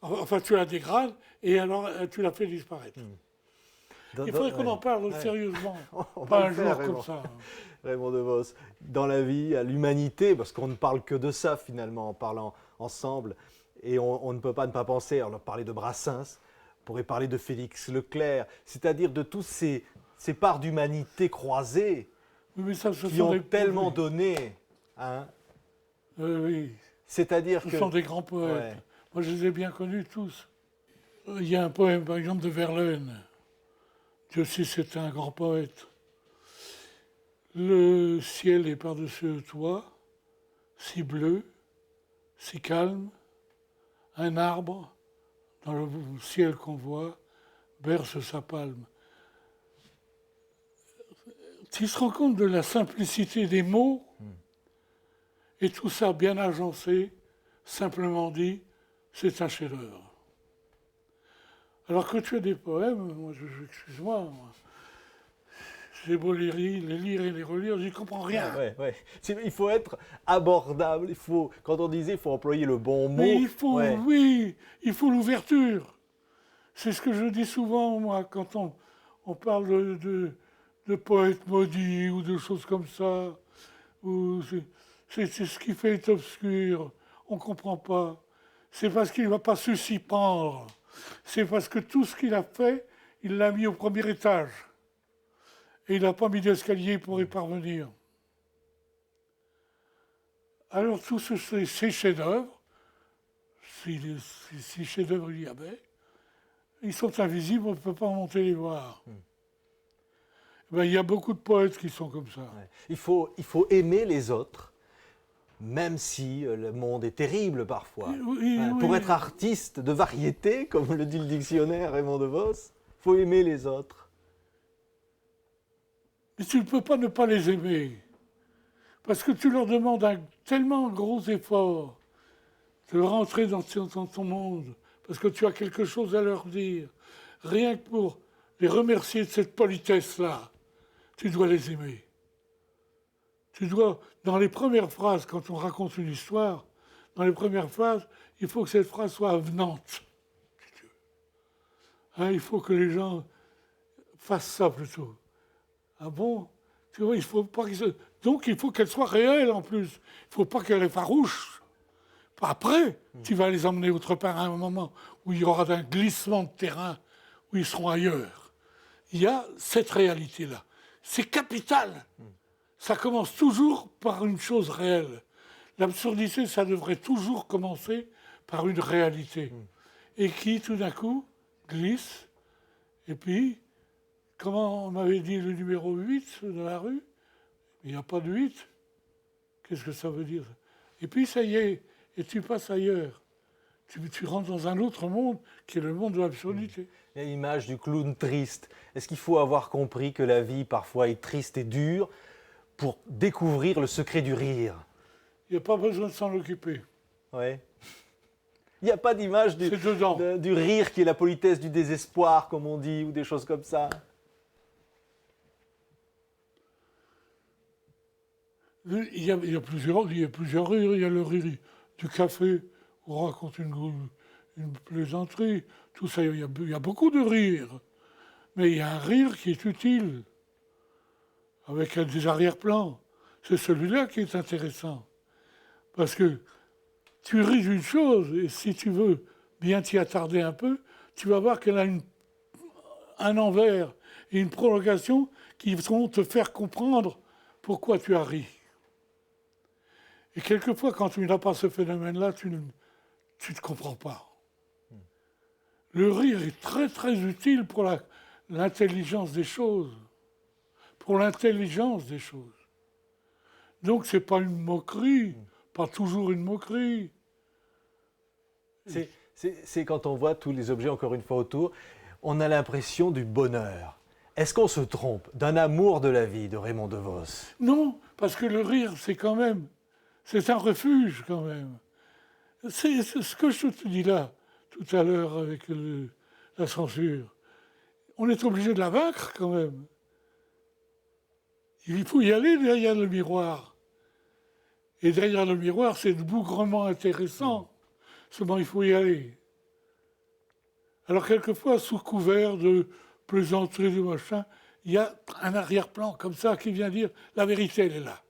enfin, tu la dégrades, et alors tu la fais disparaître. Il faudrait qu'on en parle sérieusement, pas un jour comme ça. Raymond DeVos, dans la vie, à l'humanité, parce qu'on ne parle que de ça finalement en parlant ensemble, et on ne peut pas ne pas penser, on a parlé de Brassens, on pourrait parler de Félix Leclerc, c'est-à-dire de tous ces parts d'humanité croisées qui ont tellement donné. Hein. Oui. C'est-à-dire ce sont des grands poètes. Ouais. Moi, je les ai bien connus tous. Il y a un poème, par exemple, de Verlaine. Dieu sait, c'est un grand poète. Le ciel est par-dessus toi, si bleu, si calme. Un arbre, dans le ciel qu'on voit, berce sa palme. Tu te rends compte de la simplicité des mots, et tout ça bien agencé, simplement dit, c'est un chef-d'œuvre. Alors que tu as des poèmes, moi, excuse-moi, j'ai beau les lire et les relire, j'y comprends rien. Ouais. Il faut être abordable, quand on disait, il faut employer le bon mot. Mais il faut l'ouverture. C'est ce que je dis souvent, moi, quand on parle de poètes maudits ou de choses comme ça. C'est ce qui fait est obscur, on ne comprend pas. C'est parce qu'il ne va pas s'y pendre. C'est parce que tout ce qu'il a fait, il l'a mis au premier étage. Et il n'a pas mis d'escalier pour y parvenir. Alors tous ces chefs-d'œuvre, si chefs-d'œuvre il y avait, ils sont invisibles, on ne peut pas monter les voir. Ben, il y a beaucoup de poètes qui sont comme ça. Ouais. Il faut aimer les autres, même si le monde est terrible parfois. Oui, Hein, oui. pour être artiste de variété, comme le dit le dictionnaire Raymond DeVos, il faut aimer les autres. Mais tu ne peux pas ne pas les aimer. Parce que tu leur demandes un tellement gros effort de rentrer dans ton monde. Parce que tu as quelque chose à leur dire. Rien que pour les remercier de cette politesse-là, tu dois les aimer. Tu dois, dans les premières phrases, quand on raconte une histoire, dans les premières phrases, il faut que cette phrase soit avenante. Si tu veux. Hein, il faut que les gens fassent ça plutôt. Ah bon? Tu vois, il faut pas donc il faut qu'elle soit réelle en plus. Il ne faut pas qu'elle est farouche. Après, tu vas les emmener autre part à un moment où il y aura un glissement de terrain, où ils seront ailleurs. Il y a cette réalité-là. C'est capital. Ça commence toujours par une chose réelle. L'absurdité, ça devrait toujours commencer par une réalité. Et qui, tout d'un coup, glisse. Et puis, comment on m'avait dit le numéro 8 de la rue? Il n'y a pas de 8. Qu'est-ce que ça veut dire? Et puis, ça y est, et tu passes ailleurs. Tu rentres dans un autre monde qui est le monde de l'absurdité. Il y a l'image du clown triste. Est-ce qu'il faut avoir compris que la vie parfois est triste et dure pour découvrir le secret du rire? Il n'y a pas besoin de s'en occuper. Ouais. Il n'y a pas d'image C'est dedans. du rire qui est la politesse du désespoir, comme on dit, ou des choses comme ça. Il y a plusieurs rires. Il y a le rire du café, où on raconte une plaisanterie. Tout ça, il y a beaucoup de rires. Mais il y a un rire qui est utile, avec des arrière-plans. C'est celui-là qui est intéressant. Parce que tu ris d'une chose, et si tu veux bien t'y attarder un peu, tu vas voir qu'elle a un envers et une prolongation qui vont te faire comprendre pourquoi tu as ri. Et quelquefois, quand tu n'as pas ce phénomène-là, tu ne te comprends pas. Le rire est très très utile pour l'intelligence des choses. Pour l'intelligence des choses. Donc c'est pas une moquerie, pas toujours une moquerie. C'est quand on voit tous les objets, encore une fois, autour, on a l'impression du bonheur. Est-ce qu'on se trompe d'un amour de la vie de Raymond DeVos? Non, parce que le rire, c'est un refuge quand même. C'est ce que je te dis là, tout à l'heure avec la censure. On est obligé de la vaincre quand même. Il faut y aller derrière le miroir. Et derrière le miroir, c'est bougrement intéressant. Seulement, il faut y aller. Alors, quelquefois, sous couvert de plaisanterie, de machin, il y a un arrière-plan comme ça qui vient dire la vérité, elle est là.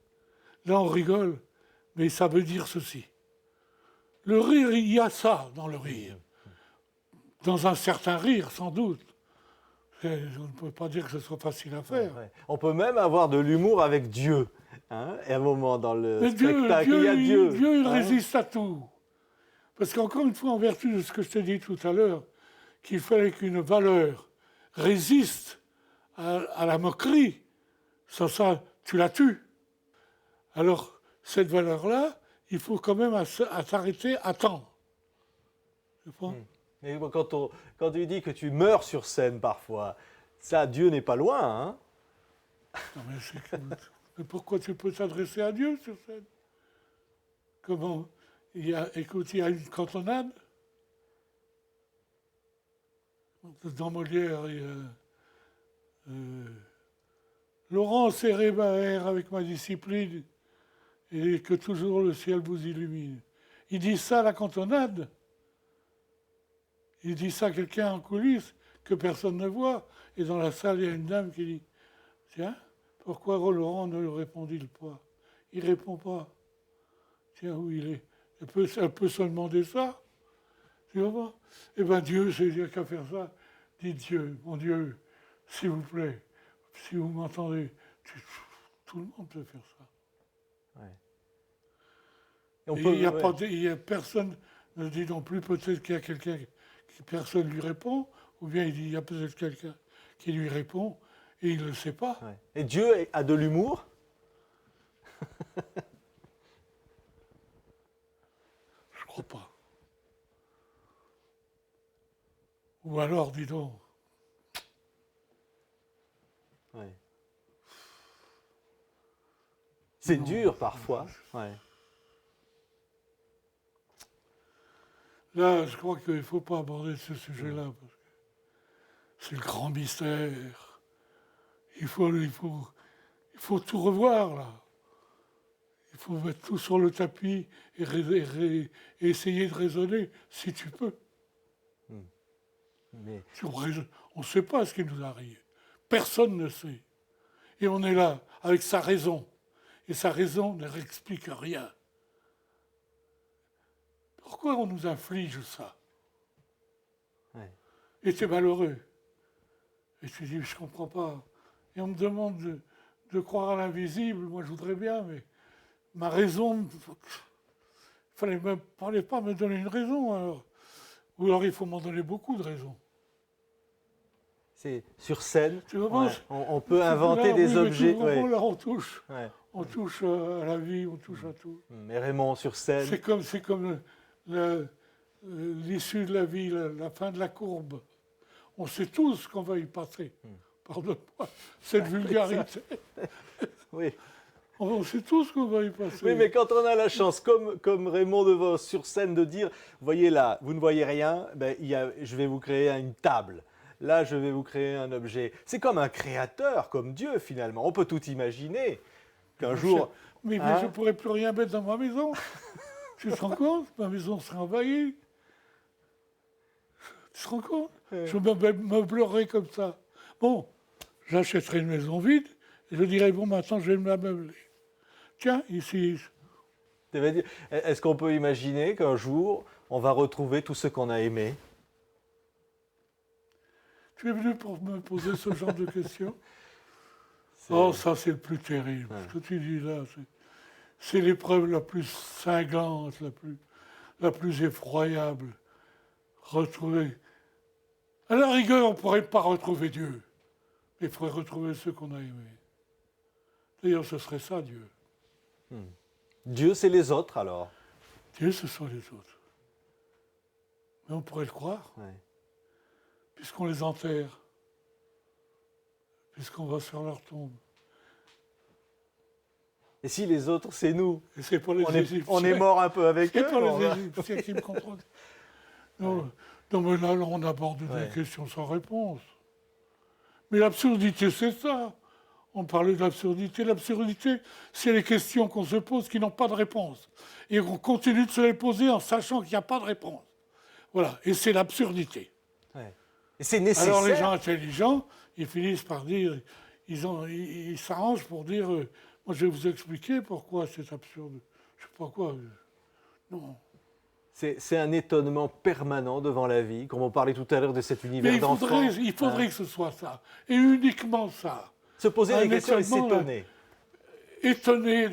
Là, on rigole, mais ça veut dire ceci. Le rire, il y a ça dans le rire. Dans un certain rire, sans doute. On ne peut pas dire que ce soit facile à faire. Ouais. On peut même avoir de l'humour avec Dieu. Hein, et à un moment dans le Mais spectacle, il y a Dieu. Dieu, il hein. résiste à tout. Parce qu'encore une fois, en vertu de ce que je t'ai dit tout à l'heure, qu'il fallait qu'une valeur résiste à la moquerie, sans ça, tu la tues. Alors, cette valeur-là, il faut quand même s'arrêter à temps. Je pense. Et quand tu dis que tu meurs sur scène parfois, ça, Dieu n'est pas loin. Hein. Non, mais pourquoi tu peux t'adresser à Dieu sur scène? Comment? Écoute, il y a une cantonade. Dans Molière, il y a Laurent serré ma air avec ma discipline et que toujours le ciel vous illumine. Il dit ça à la cantonade. Il dit ça à quelqu'un en coulisses que personne ne voit. Et dans la salle, il y a une dame qui dit tiens, pourquoi Laurent ne le répondit-il pas? Il ne répond pas. Tiens, où il est? Elle peut se demander ça. Tu vois? Eh bien, Dieu, c'est dire qu'à faire ça. Dites Dieu, mon Dieu, s'il vous plaît, si vous m'entendez, tout le monde peut faire ça. Ouais. Il y a personne ne dit non plus, peut-être qu'il y a quelqu'un qui personne lui répond, ou bien il dit il y a peut-être quelqu'un qui lui répond, et il ne le sait pas. Ouais. Et Dieu a de l'humour? Je crois pas. Ou alors, dis donc, Ouais. C'est Non. dur parfois. Ouais. là, je crois qu'il ne faut pas aborder ce sujet-là, parce que c'est le grand mystère. Il faut tout revoir, là. Il faut mettre tout sur le tapis et essayer de raisonner, si tu peux. Mais On ne sait pas ce qui nous arrive. Personne ne sait. Et on est là, avec sa raison. Et sa raison ne explique rien. Pourquoi on nous inflige ça? ouais. Et tu es malheureux. Et tu dis, je ne comprends pas. Et on me demande de croire à l'invisible. Moi, je voudrais bien, mais ma raison, il ne fallait pas me donner une raison. Alors. Ou alors, il faut m'en donner beaucoup de raisons. C'est sur scène, Tu vois, on peut inventer des objets. Ouais. Là, on touche. Ouais. On touche à la vie, on touche à tout. Mais Raymond, sur scène, C'est comme l'issue de la vie, la fin de la courbe. On sait tous qu'on va y passer. Pardonne-moi, cette vulgarité. oui. On sait tous qu'on va y passer. Oui, mais quand on a la chance, comme Raymond DeVos, sur scène, de dire, voyez là, vous ne voyez rien, ben, je vais vous créer une table. Là, je vais vous créer un objet. C'est comme un créateur, comme Dieu, finalement. On peut tout imaginer. Qu'un jour... Mais je ne pourrais plus rien mettre dans ma maison. Tu te rends compte? Ma maison serait envahie. Tu te rends compte? Je me meublerais comme ça. Bon, j'achèterais une maison vide et je dirais, bon, maintenant, je vais me la meubler. Tiens, ici. Est-ce qu'on peut imaginer qu'un jour, on va retrouver tout ce qu'on a aimé? Tu es venu pour me poser ce genre de questions? Oh, ça, c'est le plus terrible. Ouais. Ce que tu dis là, c'est l'épreuve la plus cinglante, la plus effroyable. Retrouver. À la rigueur, on ne pourrait pas retrouver Dieu. Mais il faudrait retrouver ceux qu'on a aimés. D'ailleurs, ce serait ça, Dieu. Dieu, c'est les autres, alors? Dieu, ce sont les autres. Mais on pourrait le croire, Ouais. puisqu'on les enterre, puisqu'on va sur leur tombe. Et si les autres, c'est nous? Et c'est pas les Égyptiens. On est mort un peu avec eux? C'est pas les Égyptiens qui me contrôlent. Non, non, mais là, on aborde des questions sans réponse. Mais l'absurdité, c'est ça. On parlait de l'absurdité. L'absurdité, c'est les questions qu'on se pose qui n'ont pas de réponse. Et on continue de se les poser en sachant qu'il n'y a pas de réponse. Voilà. Et c'est l'absurdité. Ouais. Et c'est nécessaire. Alors les gens intelligents, ils finissent par dire, ils s'arrangent pour dire, moi je vais vous expliquer pourquoi c'est absurde. Je sais pas quoi. Non. C'est un étonnement permanent devant la vie, comme on parlait tout à l'heure de cet Mais univers d'enfant. il faudrait que ce soit ça. Et uniquement ça. Se poser des questions et étonnement, s'étonner. Étonné,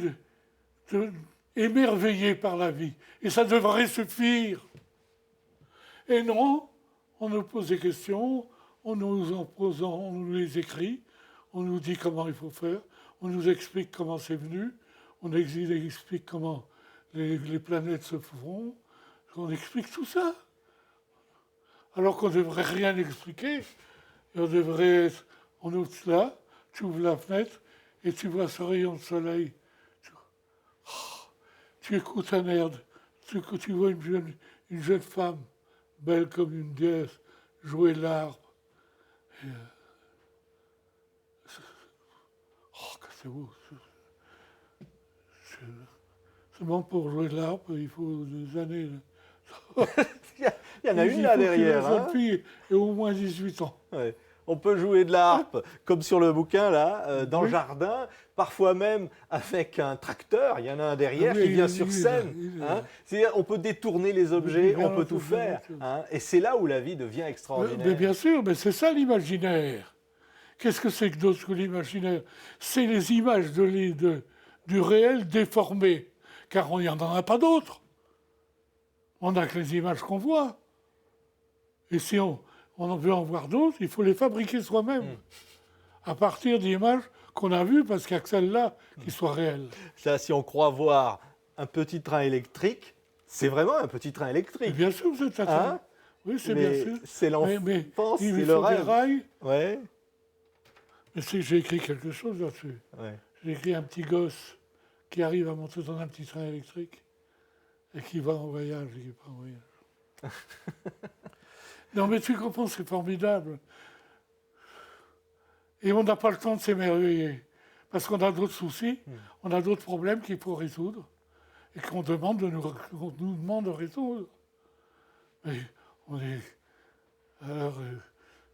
émerveillé par la vie. Et ça devrait suffire. Et non, on nous pose des questions, on nous les écrit, on nous dit comment il faut faire, on nous explique comment c'est venu, on nous explique comment les planètes se font, on explique tout ça. Alors qu'on ne devrait rien expliquer, et on ouvre là, tu ouvres la fenêtre et tu vois ce rayon de soleil. Tu écoutes un air, tu vois une jeune femme, belle comme une déesse, jouer l'arbre. Que c'est beau. Seulement pour jouer de l'arbre, il faut des années. Il y en a une là derrière. Une fille et au moins 18 ans. Ouais. On peut jouer de la harpe, comme sur le bouquin là, dans le jardin, parfois même avec un tracteur. Il y en a un derrière qui vient sur scène. C'est-à-dire, on peut détourner les objets, on peut tout faire. Et c'est là où la vie devient extraordinaire. Mais bien sûr, mais c'est ça l'imaginaire. Qu'est-ce que c'est que d'autre que l'imaginaire? C'est les images du réel déformées, car il n'y en a pas d'autres. On n'a que les images qu'on voit. Et si on veut en voir d'autres, il faut les fabriquer soi-même. à partir d'images qu'on a vues, parce qu'il n'y a que celles-là qui soient réelles. Ça, si on croit voir un petit train électrique, c'est vraiment un petit train Et électrique. bien sûr, c'est ça. Hein? Oui, c'est bien Mais sûr. c'est Mais l'enfance, il c'est faut le des rêve. rails. Ouais, Mais j'ai écrit quelque chose là-dessus. ouais. J'ai écrit un petit gosse qui arrive à monter dans un petit train électrique et qui va en voyage et qui part en voyage. Non, mais tu comprends, c'est formidable. Et on n'a pas le temps de s'émerveiller. Parce qu'on a d'autres soucis, on a d'autres problèmes qu'il faut résoudre et qu'on nous demande de résoudre. Mais on est. Alors,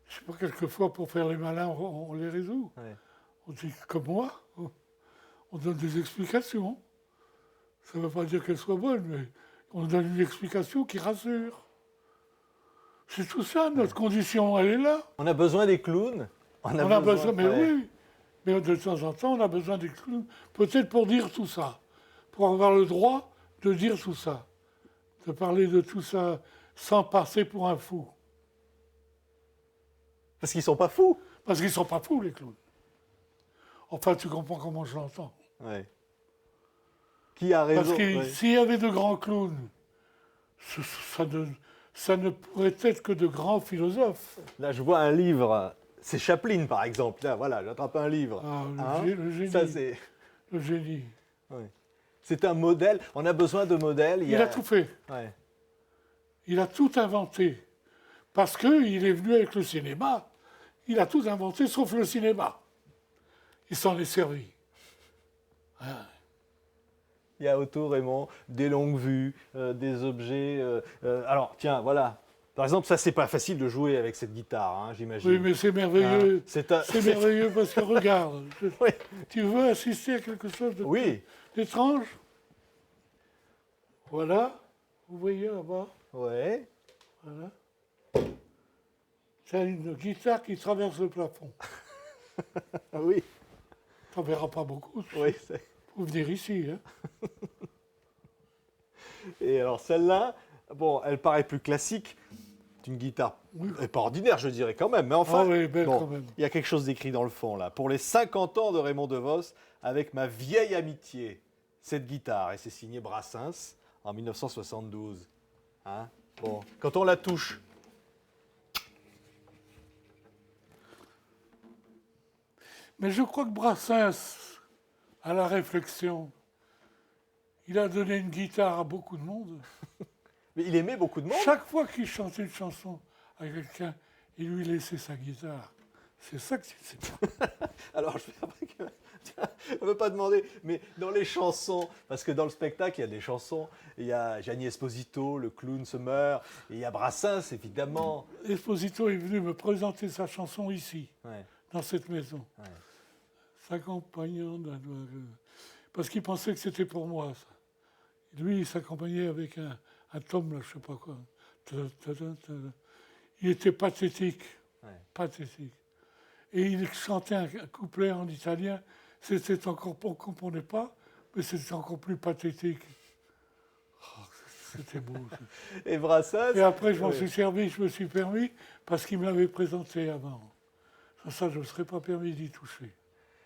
je sais pas, quelquefois, pour faire les malins, on les résout. Ouais. On dit, comme moi, on donne des explications. Ça ne veut pas dire qu'elles soient bonnes, mais on donne une explication qui rassure. C'est tout ça, notre condition, elle est là. On a besoin des clowns. On On a besoin, mais ouais. oui. Mais de temps en temps, on a besoin des clowns, peut-être pour dire tout ça, pour avoir le droit de dire tout ça, de parler de tout ça sans passer pour un fou. Parce qu'ils sont pas fous. Parce qu'ils ne sont pas fous, les clowns. Enfin, tu comprends comment je l'entends. Ouais. Qui a Parce raison? que Ouais. s'il y avait de grands clowns, ça ne pourrait être que de grands philosophes. Là, je vois un livre. C'est Chaplin, par exemple. Là, voilà, j'attrape un livre. Ah, Hein? le génie. Ça, c'est... Le génie. Ouais. C'est un modèle. On a besoin de modèles. Il a tout fait. Ouais. Il a tout inventé. Parce qu'il est venu avec le cinéma. Il a tout inventé sauf le cinéma. Il s'en est servi. Il y a autour, Raymond, des longues vues, des objets. Alors, tiens, voilà. Par exemple, ça, c'est pas facile de jouer avec cette guitare, hein, j'imagine. Oui, mais c'est merveilleux. Hein, c'est un- C'est merveilleux parce que regarde. Oui. Tu veux assister à quelque chose Oui, d'étrange? Voilà. Vous voyez là-bas? ouais. Voilà. C'est une guitare qui traverse le plafond. Oui, Tu n'en verras pas beaucoup. oui. Faut venir ici. Hein. Et alors, celle-là, bon, elle paraît plus classique. C'est une guitare, pas ordinaire, je dirais quand même. Mais enfin, Ah oui, belle bon, quand même. il y a quelque chose d'écrit dans le fond, là. Pour les 50 ans de Raymond DeVos, avec ma vieille amitié, cette guitare. Et c'est signé Brassens en 1972. Hein? Bon, quand on la touche, Mais je crois que Brassens, à la réflexion, il a donné une guitare à beaucoup de monde. mais il aimait beaucoup de monde. Chaque fois qu'il chantait une chanson à quelqu'un, il lui laissait sa guitare. C'est ça que c'est pas. Alors, je vais après que... Tiens, on ne veut pas demander, mais dans les chansons, parce que dans le spectacle, il y a des chansons, il y a Gianni Esposito, le clown se meurt, et il y a Brassens, évidemment. Esposito est venu me présenter sa chanson ici, Ouais, dans cette maison. ouais. S'accompagnant d'un doigt. Parce qu'il pensait que c'était pour moi, ça. Lui, il s'accompagnait avec un tome, là, je sais pas quoi. Il était pathétique. Ouais. Pathétique. Et il chantait un couplet en italien. C'était encore, on ne comprenait pas, mais c'était encore plus pathétique. Oh, c'était beau. Et Brassens... Et après, je m'en ouais. suis servi, je me suis permis, parce qu'il me l'avait présenté avant. Ça, je ne me serais pas permis d'y toucher.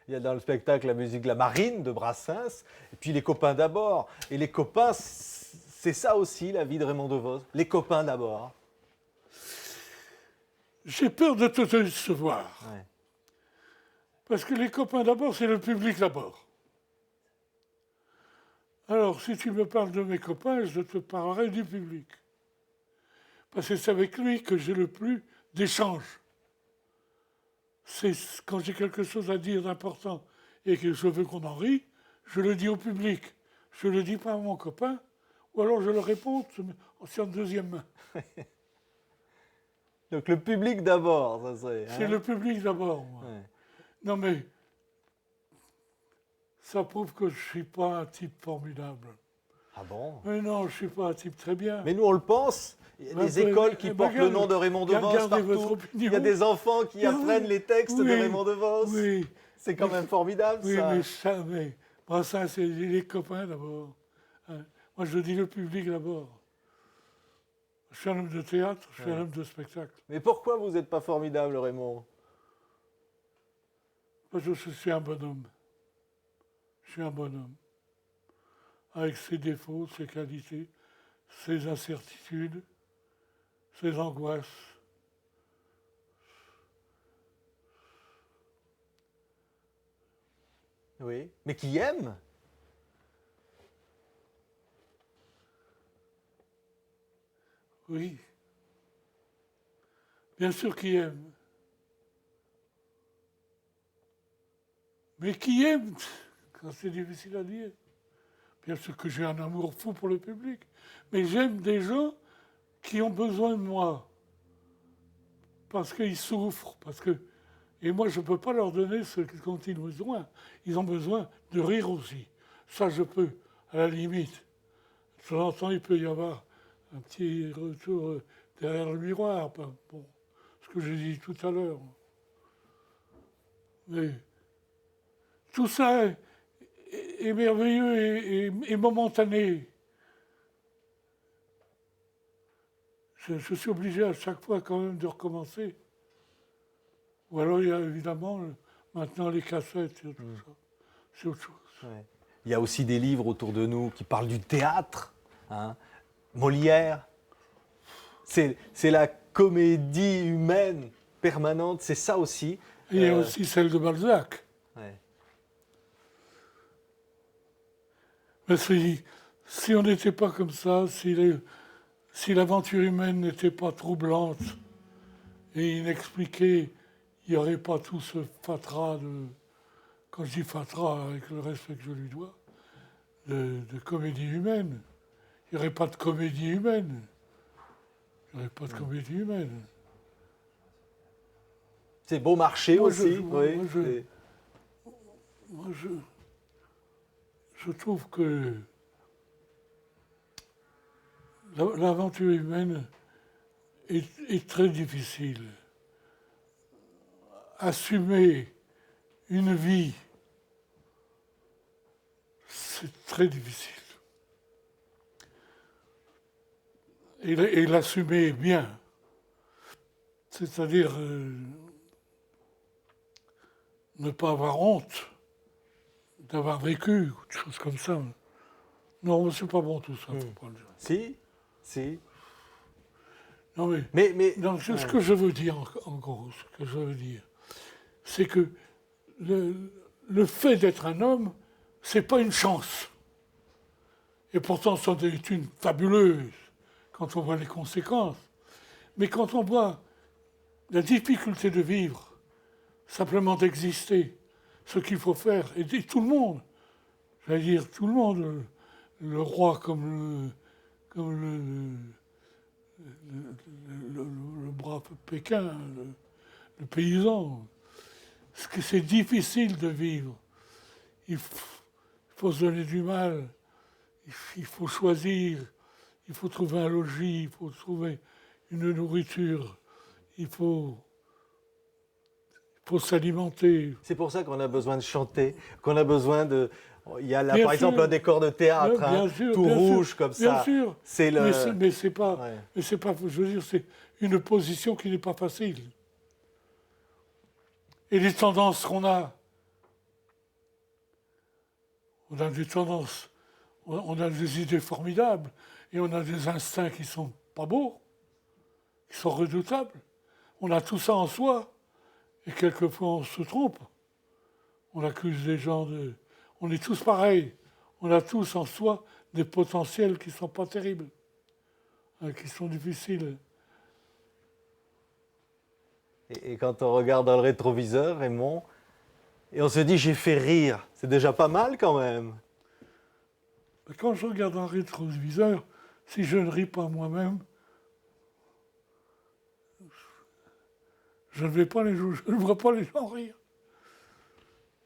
Il y a dans le spectacle la musique La Marine de Brassens, et puis Les copains d'abord. Et les copains, c'est ça aussi, la vie de Raymond DeVos. Les copains d'abord. J'ai peur de te décevoir. Ouais. Parce que les copains d'abord, c'est le public d'abord. Alors, si tu me parles de mes copains, je te parlerai du public. Parce que c'est avec lui que j'ai le plus d'échanges. C'est quand j'ai quelque chose à dire d'important et que je veux qu'on en rie, je le dis au public. Je ne le dis pas à mon copain, ou alors je le réponds en deuxième main. Donc le public d'abord, ça serait. C'est le public d'abord, moi. Ouais. Non mais, ça prouve que je ne suis pas un type formidable. Ah bon? Mais non, je ne suis pas un type très bien. Mais nous, on le pense. Il y a des écoles qui portent le nom de Raymond DeVos gardez votre partout. opinion. Il y a des enfants qui apprennent les textes de Oui, Raymond DeVos. Oui, C'est quand même formidable, oui, ça. mais Brassens, c'est les copains d'abord. Hein. Moi, je dis le public d'abord. Je suis un homme de théâtre, je suis un homme de spectacle. Mais pourquoi vous n'êtes pas formidable, Raymond? Je suis un bonhomme. Je suis un bonhomme. Avec ses défauts, ses qualités, ses incertitudes, ses angoisses. Oui, mais qui aime. Oui. Bien sûr qui aime. Mais qui aime, c'est difficile à dire. Bien sûr que j'ai un amour fou pour le public, mais j'aime des gens qui ont besoin de moi. Parce qu'ils souffrent, et moi, je ne peux pas leur donner ce dont ils ont besoin. Ils ont besoin de rire aussi. Ça, je peux, à la limite. De temps en temps, il peut y avoir un petit retour derrière le miroir, bon, ce que j'ai dit tout à l'heure. Mais tout ça est merveilleux et momentané. Je suis obligé à chaque fois quand même de recommencer. Ou alors il y a évidemment maintenant les cassettes et tout ça. C'est autre chose. Ouais. Il y a aussi des livres autour de nous qui parlent du théâtre. Hein. Molière, c'est la comédie humaine permanente, c'est ça aussi. Et il y a aussi celle de Balzac. Ouais. Mais si on n'était pas comme ça, si l'aventure humaine n'était pas troublante et inexpliquée, il n'y aurait pas tout ce fatras quand je dis fatras avec le respect que je lui dois, de comédie humaine. Il n'y aurait pas de comédie humaine. Il n'y aurait pas de comédie humaine. C'est beau marché aussi. Je trouve que l'aventure humaine est très difficile. Assumer une vie, c'est très difficile. Et l'assumer bien, c'est-à-dire ne pas avoir honte d'avoir vécu, ou des choses comme ça. Non, c'est pas bon tout ça, faut pas le dire. Si. Non, non, ce que je veux dire, en gros, ce que je veux dire, c'est que le fait d'être un homme, c'est pas une chance. Et pourtant, c'en est une fabuleuse quand on voit les conséquences. Mais quand on voit la difficulté de vivre, simplement d'exister, ce qu'il faut faire, et tout le monde, j'allais dire tout le monde, le roi comme le brave Pékin, le paysan, parce que c'est difficile de vivre. Il faut se donner du mal, il faut choisir, il faut trouver un logis, il faut trouver une nourriture, il faut s'alimenter. C'est pour ça qu'on a besoin de chanter, qu'on a besoin de... Il y a là, bien par sûr. exemple, un décor de théâtre, bien sûr, tout bien rouge sûr, comme bien ça. sûr. C'est le... Mais c'est pas, je veux dire, c'est une position qui n'est pas facile. Et les tendances qu'on a, on a des tendances, on a des idées formidables, et on a des instincts qui sont pas beaux, qui sont redoutables. On a tout ça en soi, et quelquefois on se trompe. On accuse les gens de... On est tous pareils. On a tous en soi des potentiels qui ne sont pas terribles, qui sont difficiles. Et quand on regarde dans le rétroviseur, Raymond, et on se dit j'ai fait rire, c'est déjà pas mal quand même. Quand je regarde dans le rétroviseur, si je ne ris pas moi-même, je ne vois pas les gens rire.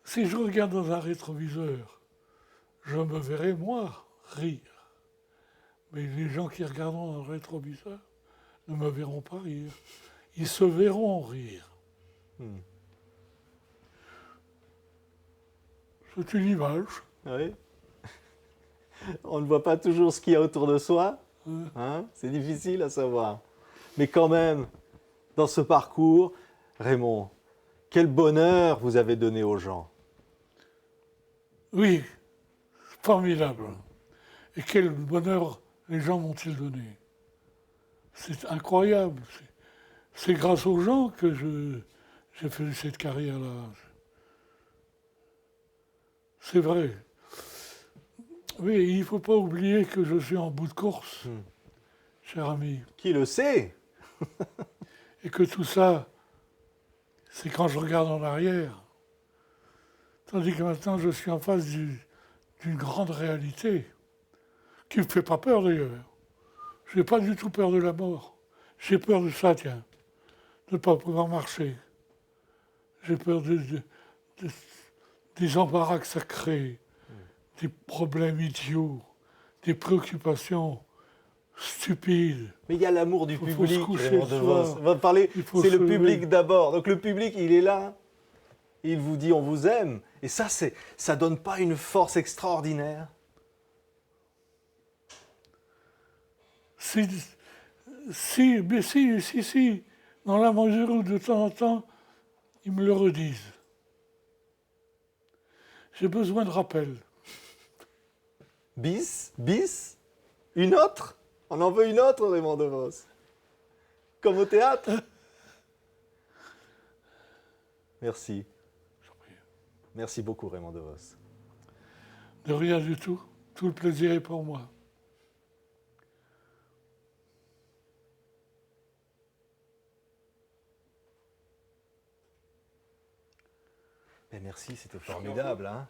Si je regarde dans un rétroviseur, je me verrai, moi, rire. Mais les gens qui regarderont dans le rétroviseur ne me verront pas rire. Ils se verront rire. C'est une image. Oui. On ne voit pas toujours ce qu'il y a autour de soi. Hein, c'est difficile à savoir. Mais quand même, dans ce parcours, Raymond, Quel bonheur vous avez donné aux gens. Oui, formidable. Et quel bonheur les gens m'ont-ils donné. C'est incroyable. C'est grâce aux gens que j'ai fait cette carrière-là. C'est vrai. Oui, il ne faut pas oublier que je suis en bout de course, cher ami. Qui le sait? Et que tout ça, c'est quand je regarde en arrière. Tandis que maintenant, je suis en face d'une grande réalité, qui ne me fait pas peur d'ailleurs. Je n'ai pas du tout peur de la mort. J'ai peur de ça, tiens, de ne pas pouvoir marcher. J'ai peur des embarras que ça crée, des problèmes idiots, des préoccupations stupides. Mais il y a l'amour du Faut public, se coucher Raymond le DeVos. soir. On va parler, Il faut c'est se le public lever. d'abord. Donc le public, il est là. Il vous dit on vous aime. Et ça donne pas une force extraordinaire. Mais si, dans la mesure où de temps en temps, ils me le redisent. J'ai besoin de rappel. Bis, une autre. On en veut une autre, Raymond DeVos. Comme au théâtre. Merci. Merci beaucoup, Raymond DeVos. De rien du tout. Tout le plaisir est pour moi. Mais merci, c'était formidable. Hein.